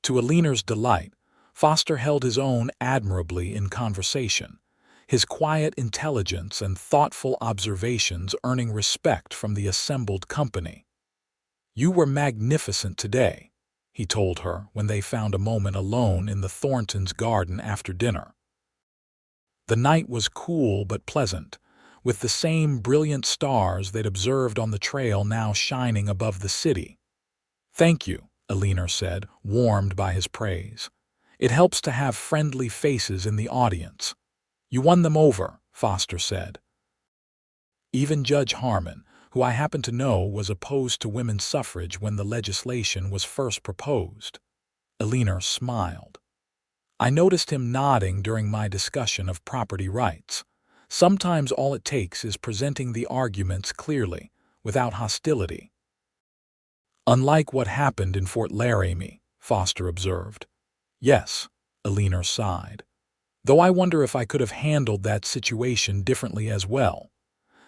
To Eleanor's delight, Foster held his own admirably in conversation, his quiet intelligence and thoughtful observations earning respect from the assembled company. "You were magnificent today," he told her when they found a moment alone in the Thorntons' garden after dinner. The night was cool but pleasant, with the same brilliant stars they'd observed on the trail now shining above the city. "Thank you," Eleanor said, warmed by his praise. "It helps to have friendly faces in the audience." "You won them over," Foster said. "Even Judge Harmon, who I happen to know was opposed to women's suffrage when the legislation was first proposed." Eleanor smiled. "I noticed him nodding during my discussion of property rights. Sometimes all it takes is presenting the arguments clearly, without hostility." "Unlike what happened in Fort Laramie," Foster observed. "Yes," Eleanor sighed. "Though I wonder if I could have handled that situation differently as well."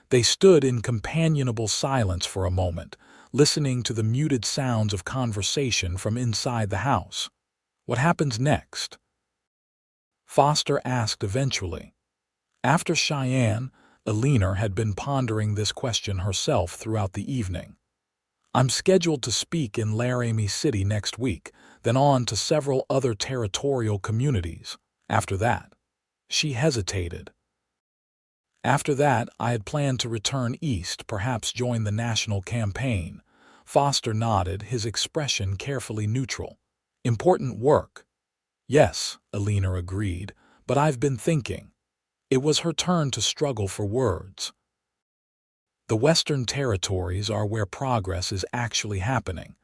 They stood in companionable silence for a moment, listening to the muted sounds of conversation from inside the house. "What happens next?" Foster asked eventually. After Cheyenne, Eleanor had been pondering this question herself throughout the evening. "I'm scheduled to speak in Laramie City next week, then on to several other territorial communities. After that." She hesitated. "After that, I had planned to return east, perhaps join the national campaign." Foster nodded, his expression carefully neutral. "Important work." "Yes," Eleanor agreed, "but I've been thinking." It was her turn to struggle for words. "The Western Territories are where progress is actually happening.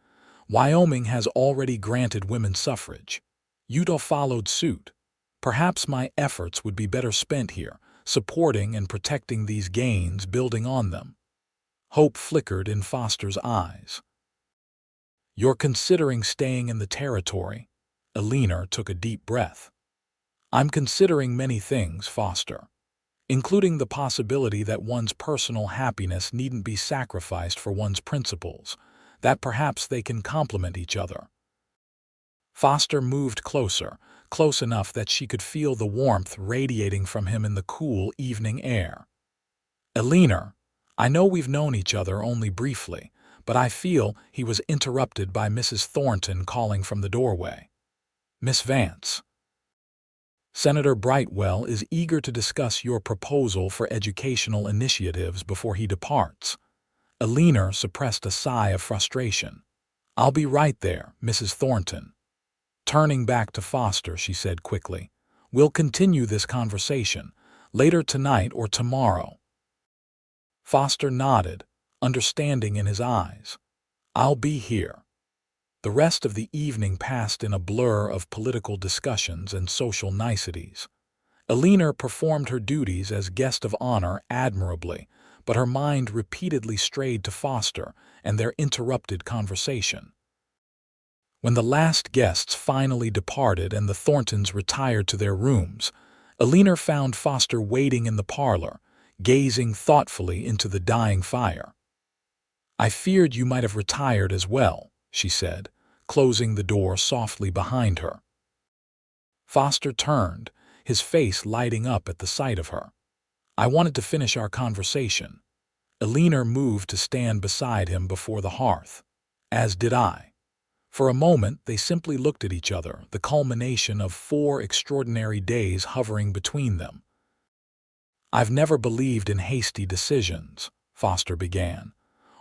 Wyoming has already granted women's suffrage. Utah followed suit. Perhaps my efforts would be better spent here, supporting and protecting these gains, building on them." Hope flickered in Foster's eyes. "You're considering staying in the territory?" Eleanor took a deep breath. "I'm considering many things, Foster, including the possibility that one's personal happiness needn't be sacrificed for one's principles, that perhaps they can complement each other." Foster moved closer, close enough that she could feel the warmth radiating from him in the cool evening air. "Eleanor, I know we've known each other only briefly, but I feel..." He was interrupted by Mrs. Thornton calling from the doorway. "Miss Vance, Senator Brightwell is eager to discuss your proposal for educational initiatives before he departs." Eleanor suppressed a sigh of frustration. "I'll be right there, Mrs. Thornton." Turning back to Foster, she said quickly, "We'll continue this conversation, later tonight or tomorrow." Foster nodded, understanding in his eyes. I'll be here." The rest of the evening passed in a blur of political discussions and social niceties. Eleanor performed her duties as guest of honor admirably, but her mind repeatedly strayed to Foster and their interrupted conversation. When the last guests finally departed and the Thorntons retired to their rooms, Eleanor found Foster waiting in the parlor, gazing thoughtfully into the dying fire. "I feared you might have retired as well," she said, closing the door softly behind her. Foster turned, his face lighting up at the sight of her. "I wanted to finish our conversation." Eleanor moved to stand beside him before the hearth. "As did I." For a moment they simply looked at each other, the culmination of 4 extraordinary days hovering between them. "I've never believed in hasty decisions," Foster began,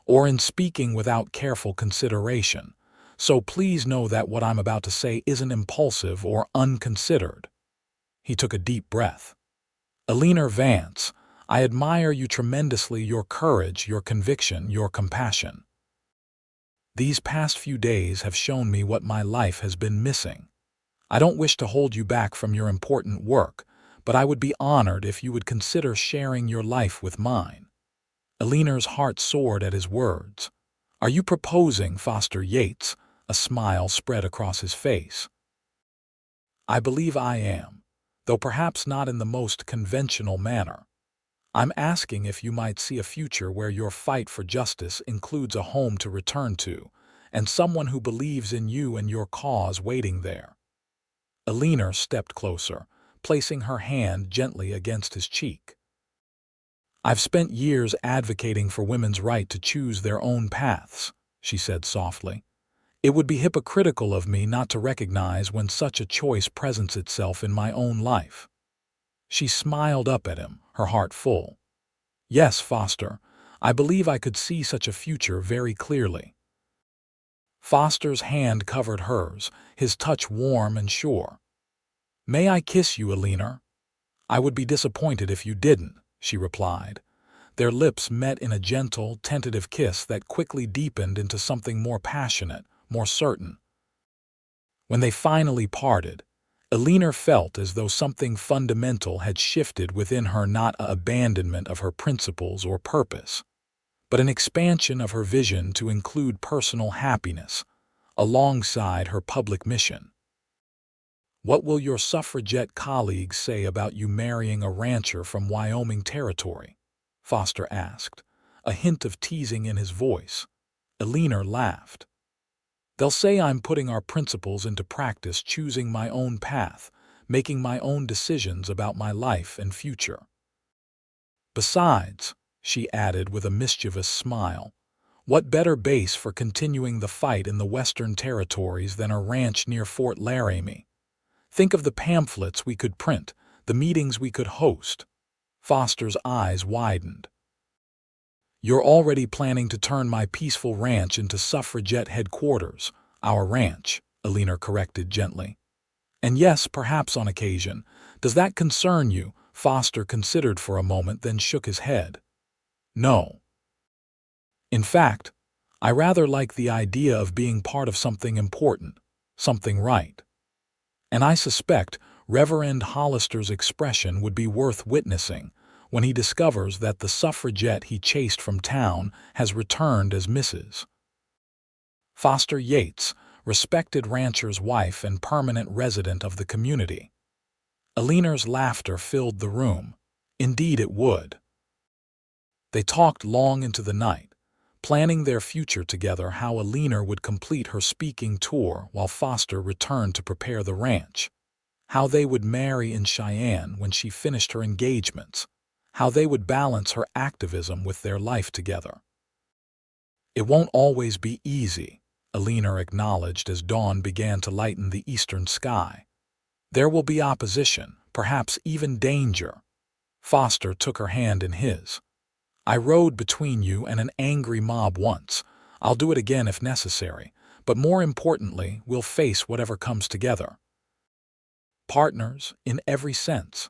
"or in speaking without careful consideration, so please know that what I'm about to say isn't impulsive or unconsidered." He took a deep breath. "Eleanor Vance, I admire you tremendously, your courage, your conviction, your compassion. These past few days have shown me what my life has been missing. I don't wish to hold you back from your important work, but I would be honored if you would consider sharing your life with mine." Eleanor's heart soared at his words. "Are you proposing, Foster Yates?" A smile spread across his face. "I believe I am, though perhaps not in the most conventional manner. I'm asking if you might see a future where your fight for justice includes a home to return to, and someone who believes in you and your cause waiting there." Eleanor stepped closer, placing her hand gently against his cheek. "I've spent years advocating for women's right to choose their own paths," she said softly. "It would be hypocritical of me not to recognize when such a choice presents itself in my own life." She smiled up at him, her heart full. "Yes, Foster, I believe I could see such a future very clearly." Foster's hand covered hers, his touch warm and sure. "May I kiss you, Eleanor?" "I would be disappointed if you didn't," she replied. Their lips met in a gentle, tentative kiss that quickly deepened into something more passionate, more certain. When they finally parted, Eleanor felt as though something fundamental had shifted within her, not an abandonment of her principles or purpose, but an expansion of her vision to include personal happiness, alongside her public mission. "What will your suffragette colleagues say about you marrying a rancher from Wyoming Territory?" Foster asked, a hint of teasing in his voice. Eleanor laughed. "They'll say I'm putting our principles into practice, choosing my own path, making my own decisions about my life and future. Besides," she added with a mischievous smile, "what better base for continuing the fight in the Western Territories than a ranch near Fort Laramie? Think of the pamphlets we could print, the meetings we could host." Foster's eyes widened. "You're already planning to turn my peaceful ranch into suffragette headquarters." "Our ranch," Eleanor corrected gently. "And yes, perhaps on occasion. Does that concern you?" Foster considered for a moment, then shook his head. "No. In fact, I rather like the idea of being part of something important, something right. And I suspect Reverend Hollister's expression would be worth witnessing when he discovers that the suffragette he chased from town has returned as Mrs. Foster Yates, respected rancher's wife and permanent resident of the community." Eleanor's laughter filled the room. Indeed it would. They talked long into the night, planning their future together, how Eleanor would complete her speaking tour while Foster returned to prepare the ranch, how they would marry in Cheyenne when she finished her engagements, how they would balance her activism with their life together. "It won't always be easy," Eleanor acknowledged as dawn began to lighten the eastern sky. "There will be opposition, perhaps even danger." Foster took her hand in his. "I rode between you and an angry mob once. I'll do it again if necessary, but more importantly, we'll face whatever comes together. Partners in every sense."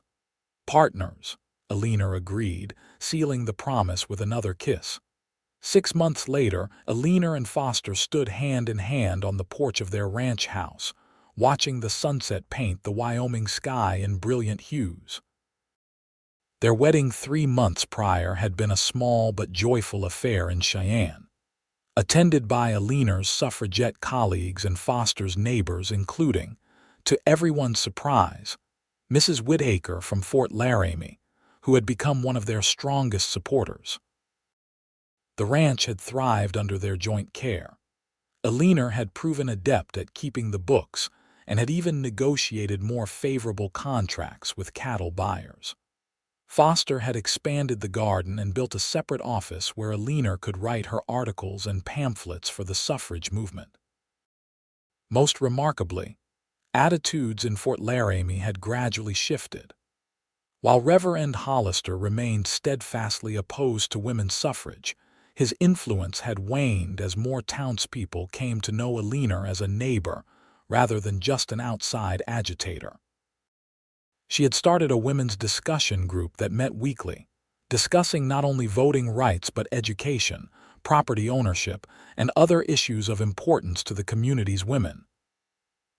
"Partners," Eleanor agreed, sealing the promise with another kiss. 6 months later, Eleanor and Foster stood hand in hand on the porch of their ranch house, watching the sunset paint the Wyoming sky in brilliant hues. Their wedding 3 months prior had been a small but joyful affair in Cheyenne, attended by Eleanor's suffragette colleagues and Foster's neighbors, including, to everyone's surprise, Mrs. Whitaker from Fort Laramie, who had become one of their strongest supporters. The ranch had thrived under their joint care. Eleanor had proven adept at keeping the books and had even negotiated more favorable contracts with cattle buyers. Foster had expanded the garden and built a separate office where Eleanor could write her articles and pamphlets for the suffrage movement. Most remarkably, attitudes in Fort Laramie had gradually shifted. While Reverend Hollister remained steadfastly opposed to women's suffrage, his influence had waned as more townspeople came to know Eleanor as a neighbor rather than just an outside agitator. She had started a women's discussion group that met weekly, discussing not only voting rights but education, property ownership, and other issues of importance to the community's women.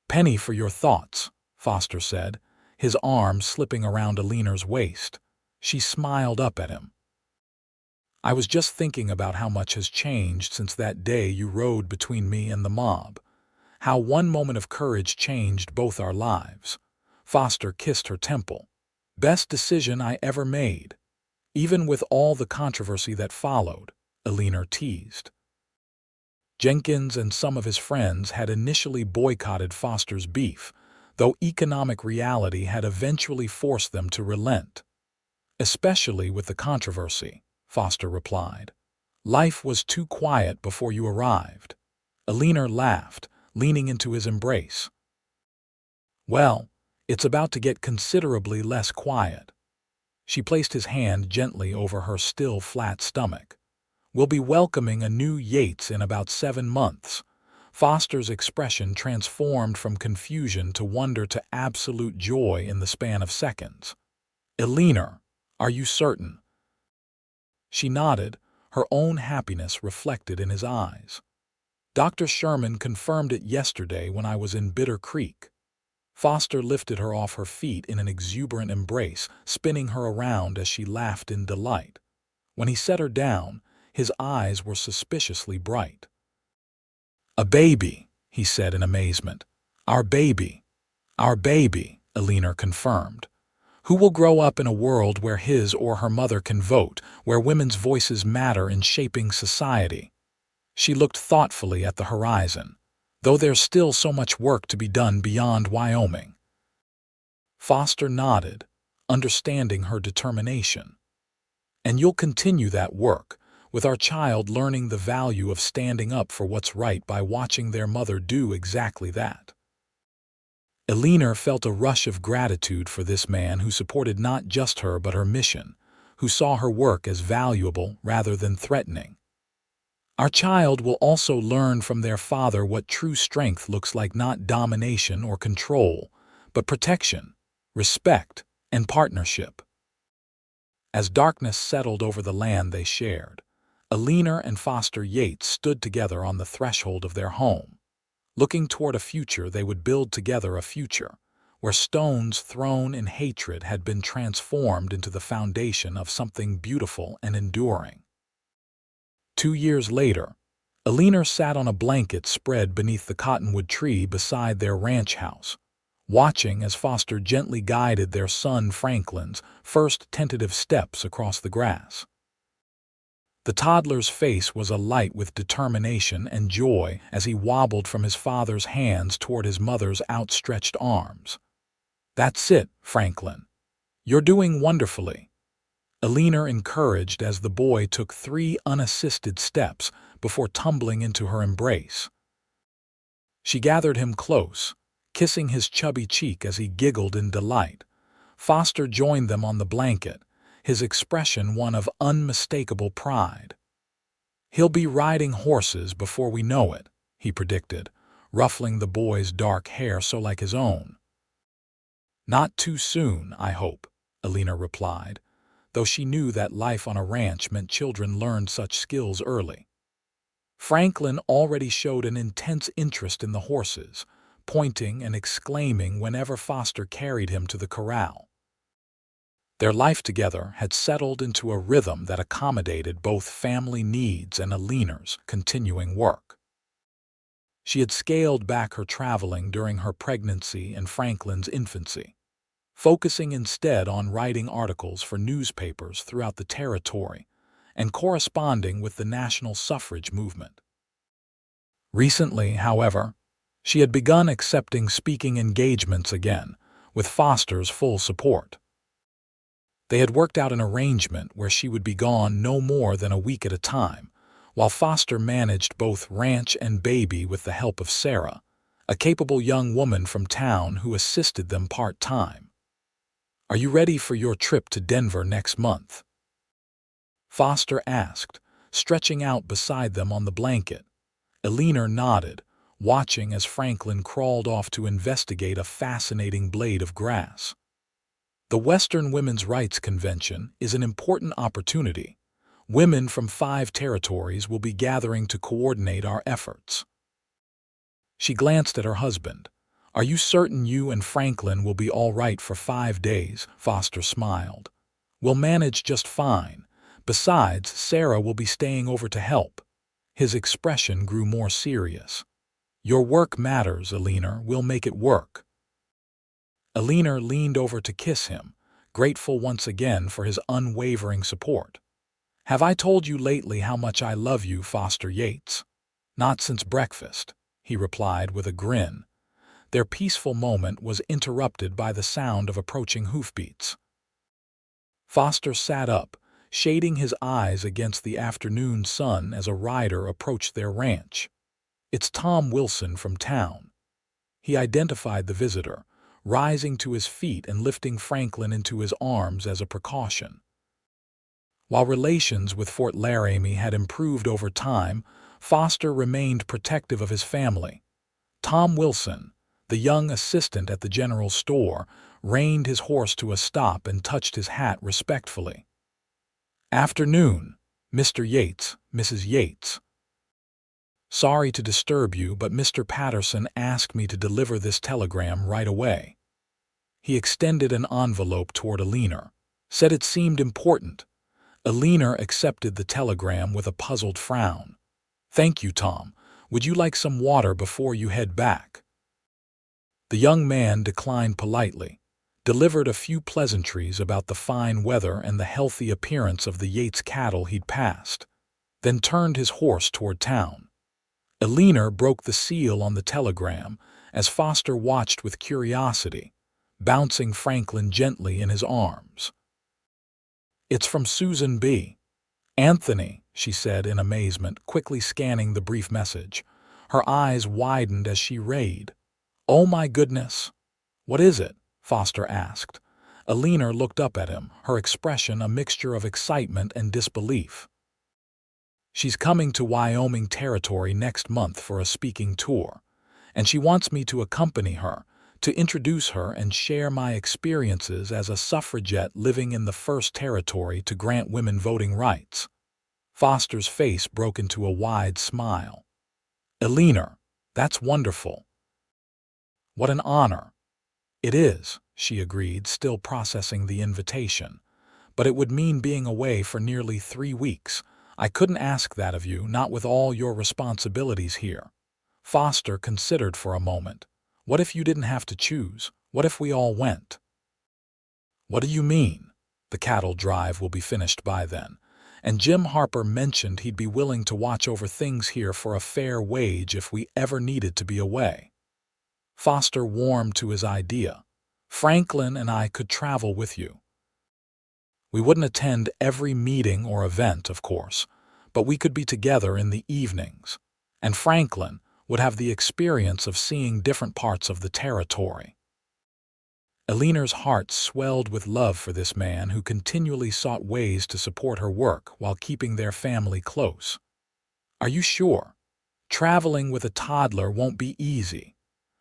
"Penny for your thoughts," Foster said, his arm slipping around Eleanor's waist. She smiled up at him. "I was just thinking about how much has changed since that day you rode between me and the mob. How one moment of courage changed both our lives." Foster kissed her temple. "Best decision I ever made, even with all the controversy that followed," Eleanor teased. Jenkins and some of his friends had initially boycotted Foster's beef, though economic reality had eventually forced them to relent. "Especially with the controversy," Foster replied. "Life was too quiet before you arrived." Eleanor laughed, leaning into his embrace. "Well, it's about to get considerably less quiet." She placed his hand gently over her still flat stomach. "We'll be welcoming a new Yates in about 7 months. Foster's expression transformed from confusion to wonder to absolute joy in the span of seconds. "Eleanor, are you certain?" She nodded, her own happiness reflected in his eyes. "Dr. Sherman confirmed it yesterday when I was in Bitter Creek." Foster lifted her off her feet in an exuberant embrace, spinning her around as she laughed in delight. When he set her down, his eyes were suspiciously bright. "A baby," he said in amazement. "Our baby." "Our baby," Eleanor confirmed. "Who will grow up in a world where his or her mother can vote, where women's voices matter in shaping society?" She looked thoughtfully at the horizon. "Though there's still so much work to be done beyond Wyoming." Foster nodded, understanding her determination. "And you'll continue that work, with our child learning the value of standing up for what's right by watching their mother do exactly that." Eleanor felt a rush of gratitude for this man who supported not just her but her mission, who saw her work as valuable rather than threatening. "Our child will also learn from their father what true strength looks like, not domination or control, but protection, respect, and partnership." As darkness settled over the land they shared, Eleanor and Foster Yates stood together on the threshold of their home, looking toward a future they would build together, a future where stones thrown in hatred had been transformed into the foundation of something beautiful and enduring. 2 years later, Eleanor sat on a blanket spread beneath the cottonwood tree beside their ranch house, watching as Foster gently guided their son Franklin's first tentative steps across the grass. The toddler's face was alight with determination and joy as he wobbled from his father's hands toward his mother's outstretched arms. "That's it, Franklin. You're doing wonderfully," Eleanor encouraged as the boy took 3 unassisted steps before tumbling into her embrace. She gathered him close, kissing his chubby cheek as he giggled in delight. Foster joined them on the blanket, his expression one of unmistakable pride. "He'll be riding horses before we know it," he predicted, ruffling the boy's dark hair so like his own. "Not too soon, I hope," Eleanor replied. though she knew that life on a ranch meant children learned such skills early. Franklin already showed an intense interest in the horses, pointing and exclaiming whenever Foster carried him to the corral. Their life together had settled into a rhythm that accommodated both family needs and Eleanor's continuing work. She had scaled back her traveling during her pregnancy and Franklin's infancy, focusing instead on writing articles for newspapers throughout the territory and corresponding with the national suffrage movement. Recently, however, she had begun accepting speaking engagements again, with Foster's full support. They had worked out an arrangement where she would be gone no more than a week at a time, while Foster managed both ranch and baby with the help of Sarah, a capable young woman from town who assisted them part-time. "Are you ready for your trip to Denver next month?" Foster asked, stretching out beside them on the blanket. Eleanor nodded, watching as Franklin crawled off to investigate a fascinating blade of grass. The Western Women's Rights Convention is an important opportunity. Women from 5 territories will be gathering to coordinate our efforts. She glanced at her husband. "Are you certain you and Franklin will be all right for 5 days?" Foster smiled. "We'll manage just fine. Besides, Sarah will be staying over to help." His expression grew more serious. "Your work matters, Eleanor. We'll make it work." Eleanor leaned over to kiss him, grateful once again for his unwavering support. "Have I told you lately how much I love you, Foster Yates?" "Not since breakfast," he replied with a grin. Their peaceful moment was interrupted by the sound of approaching hoofbeats. Foster sat up, shading his eyes against the afternoon sun as a rider approached their ranch. "It's Tom Wilson from town." He identified the visitor, rising to his feet and lifting Franklin into his arms as a precaution. While relations with Fort Laramie had improved over time, Foster remained protective of his family. Tom Wilson, the young assistant at the general store, reined his horse to a stop and touched his hat respectfully. "Afternoon, Mr. Yates, Mrs. Yates. Sorry to disturb you, but Mr. Patterson asked me to deliver this telegram right away." He extended an envelope toward Eleanor, said it seemed important. Eleanor accepted the telegram with a puzzled frown. "Thank you, Tom. Would you like some water before you head back?" The young man declined politely, delivered a few pleasantries about the fine weather and the healthy appearance of the Yates cattle he'd passed, then turned his horse toward town. Eleanor broke the seal on the telegram as Foster watched with curiosity, bouncing Franklin gently in his arms. "It's from Susan B. Anthony," she said in amazement, quickly scanning the brief message. Her eyes widened as she read. "Oh my goodness! What is it?" Foster asked. Eleanor looked up at him, her expression a mixture of excitement and disbelief. "She's coming to Wyoming Territory next month for a speaking tour, and she wants me to accompany her, to introduce her and share my experiences as a suffragette living in the first territory to grant women voting rights." Foster's face broke into a wide smile. "Eleanor, that's wonderful. What an honor." "It is," she agreed, still processing the invitation. "But it would mean being away for nearly 3 weeks. I couldn't ask that of you, not with all your responsibilities here." Foster considered for a moment. "What if you didn't have to choose? What if we all went?" "What do you mean?" "The cattle drive will be finished by then, and Jim Harper mentioned he'd be willing to watch over things here for a fair wage if we ever needed to be away." Foster warmed to his idea. "Franklin and I could travel with you. We wouldn't attend every meeting or event, of course, but we could be together in the evenings, and Franklin would have the experience of seeing different parts of the territory." Eleanor's heart swelled with love for this man who continually sought ways to support her work while keeping their family close. "Are you sure? Traveling with a toddler won't be easy."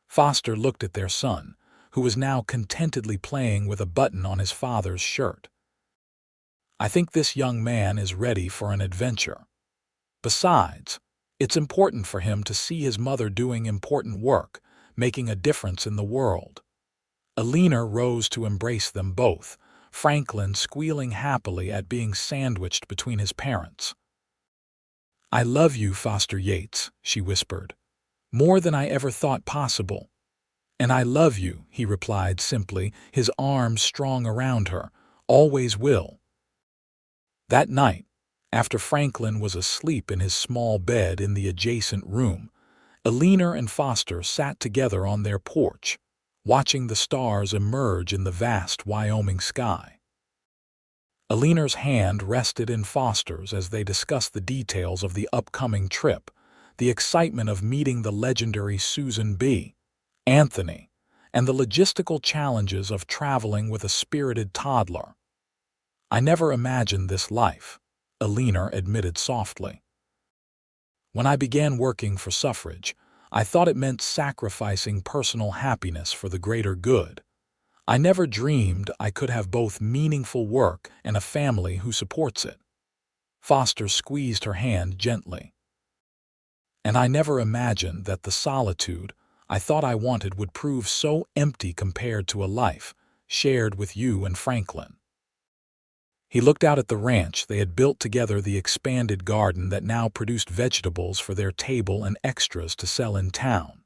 Foster looked at their son, who was now contentedly playing with a button on his father's shirt. I think this young man is ready for an adventure. Besides, it's important for him to see his mother doing important work, making a difference in the world." Eleanor rose to embrace them both, Franklin squealing happily at being sandwiched between his parents. "I love you, Foster Yates," she whispered, "more than I ever thought possible." "And I love you," he replied simply, his arms strong around her. "Always will." That night, after Franklin was asleep in his small bed in the adjacent room, Eleanor and Foster sat together on their porch, watching the stars emerge in the vast Wyoming sky. Eleanor's hand rested in Foster's as they discussed the details of the upcoming trip, the excitement of meeting the legendary Susan B. Anthony, and the logistical challenges of traveling with a spirited toddler. "I never imagined this life," Eleanor admitted softly. "When I began working for Suffrage, I thought it meant sacrificing personal happiness for the greater good. I never dreamed I could have both meaningful work and a family who supports it." Foster squeezed her hand gently. "And I never imagined that the solitude I thought I wanted would prove so empty compared to a life shared with you and Franklin." He looked out at the ranch they had built together, the expanded garden that now produced vegetables for their table and extras to sell in town.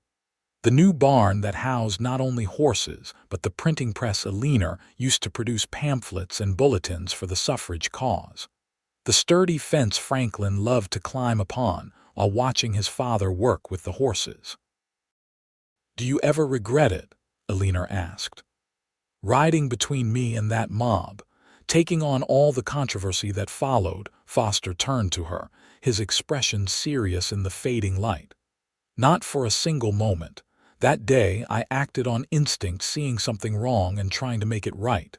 The new barn that housed not only horses, but the printing press Eleanor used to produce pamphlets and bulletins for the suffrage cause. The sturdy fence Franklin loved to climb upon while watching his father work with the horses. "Do you ever regret it?" Eleanor asked. "Riding between me and that mob, taking on all the controversy that followed." Foster turned to her, his expression serious in the fading light. "Not for a single moment. That day I acted on instinct, seeing something wrong and trying to make it right.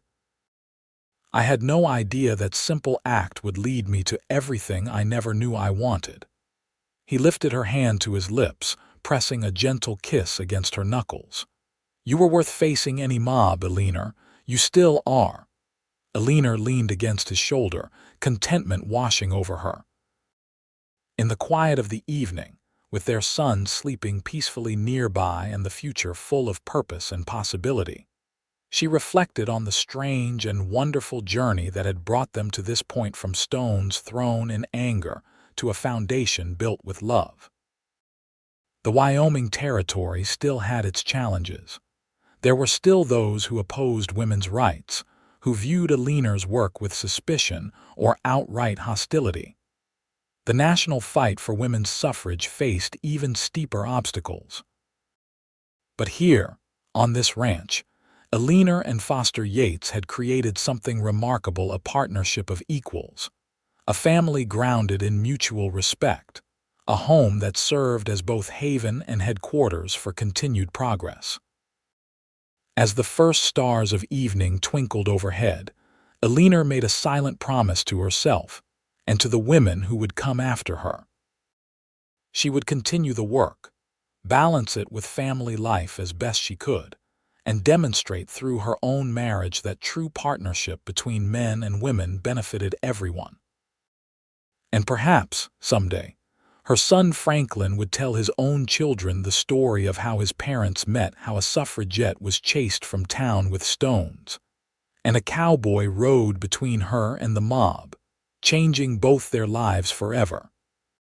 I had no idea that simple act would lead me to everything I never knew I wanted." He lifted her hand to his lips, pressing a gentle kiss against her knuckles. "You were worth facing any mob, Eleanor. You still are." Eleanor leaned against his shoulder, contentment washing over her. In the quiet of the evening, with their son sleeping peacefully nearby and the future full of purpose and possibility, she reflected on the strange and wonderful journey that had brought them to this point, from stones thrown in anger to a foundation built with love. The Wyoming Territory still had its challenges. There were still those who opposed women's rights, who viewed Eleanor's work with suspicion or outright hostility. The national fight for women's suffrage faced even steeper obstacles. But here, on this ranch, Eleanor and Foster Yates had created something remarkable, a partnership of equals, a family grounded in mutual respect, a home that served as both haven and headquarters for continued progress. As the first stars of evening twinkled overhead, Eleanor made a silent promise to herself and to the women who would come after her. She would continue the work, balance it with family life as best she could, and demonstrate through her own marriage that true partnership between men and women benefited everyone. And perhaps, someday, her son Franklin would tell his own children the story of how his parents met, how a suffragette was chased from town with stones, and a cowboy rode between her and the mob, changing both their lives forever.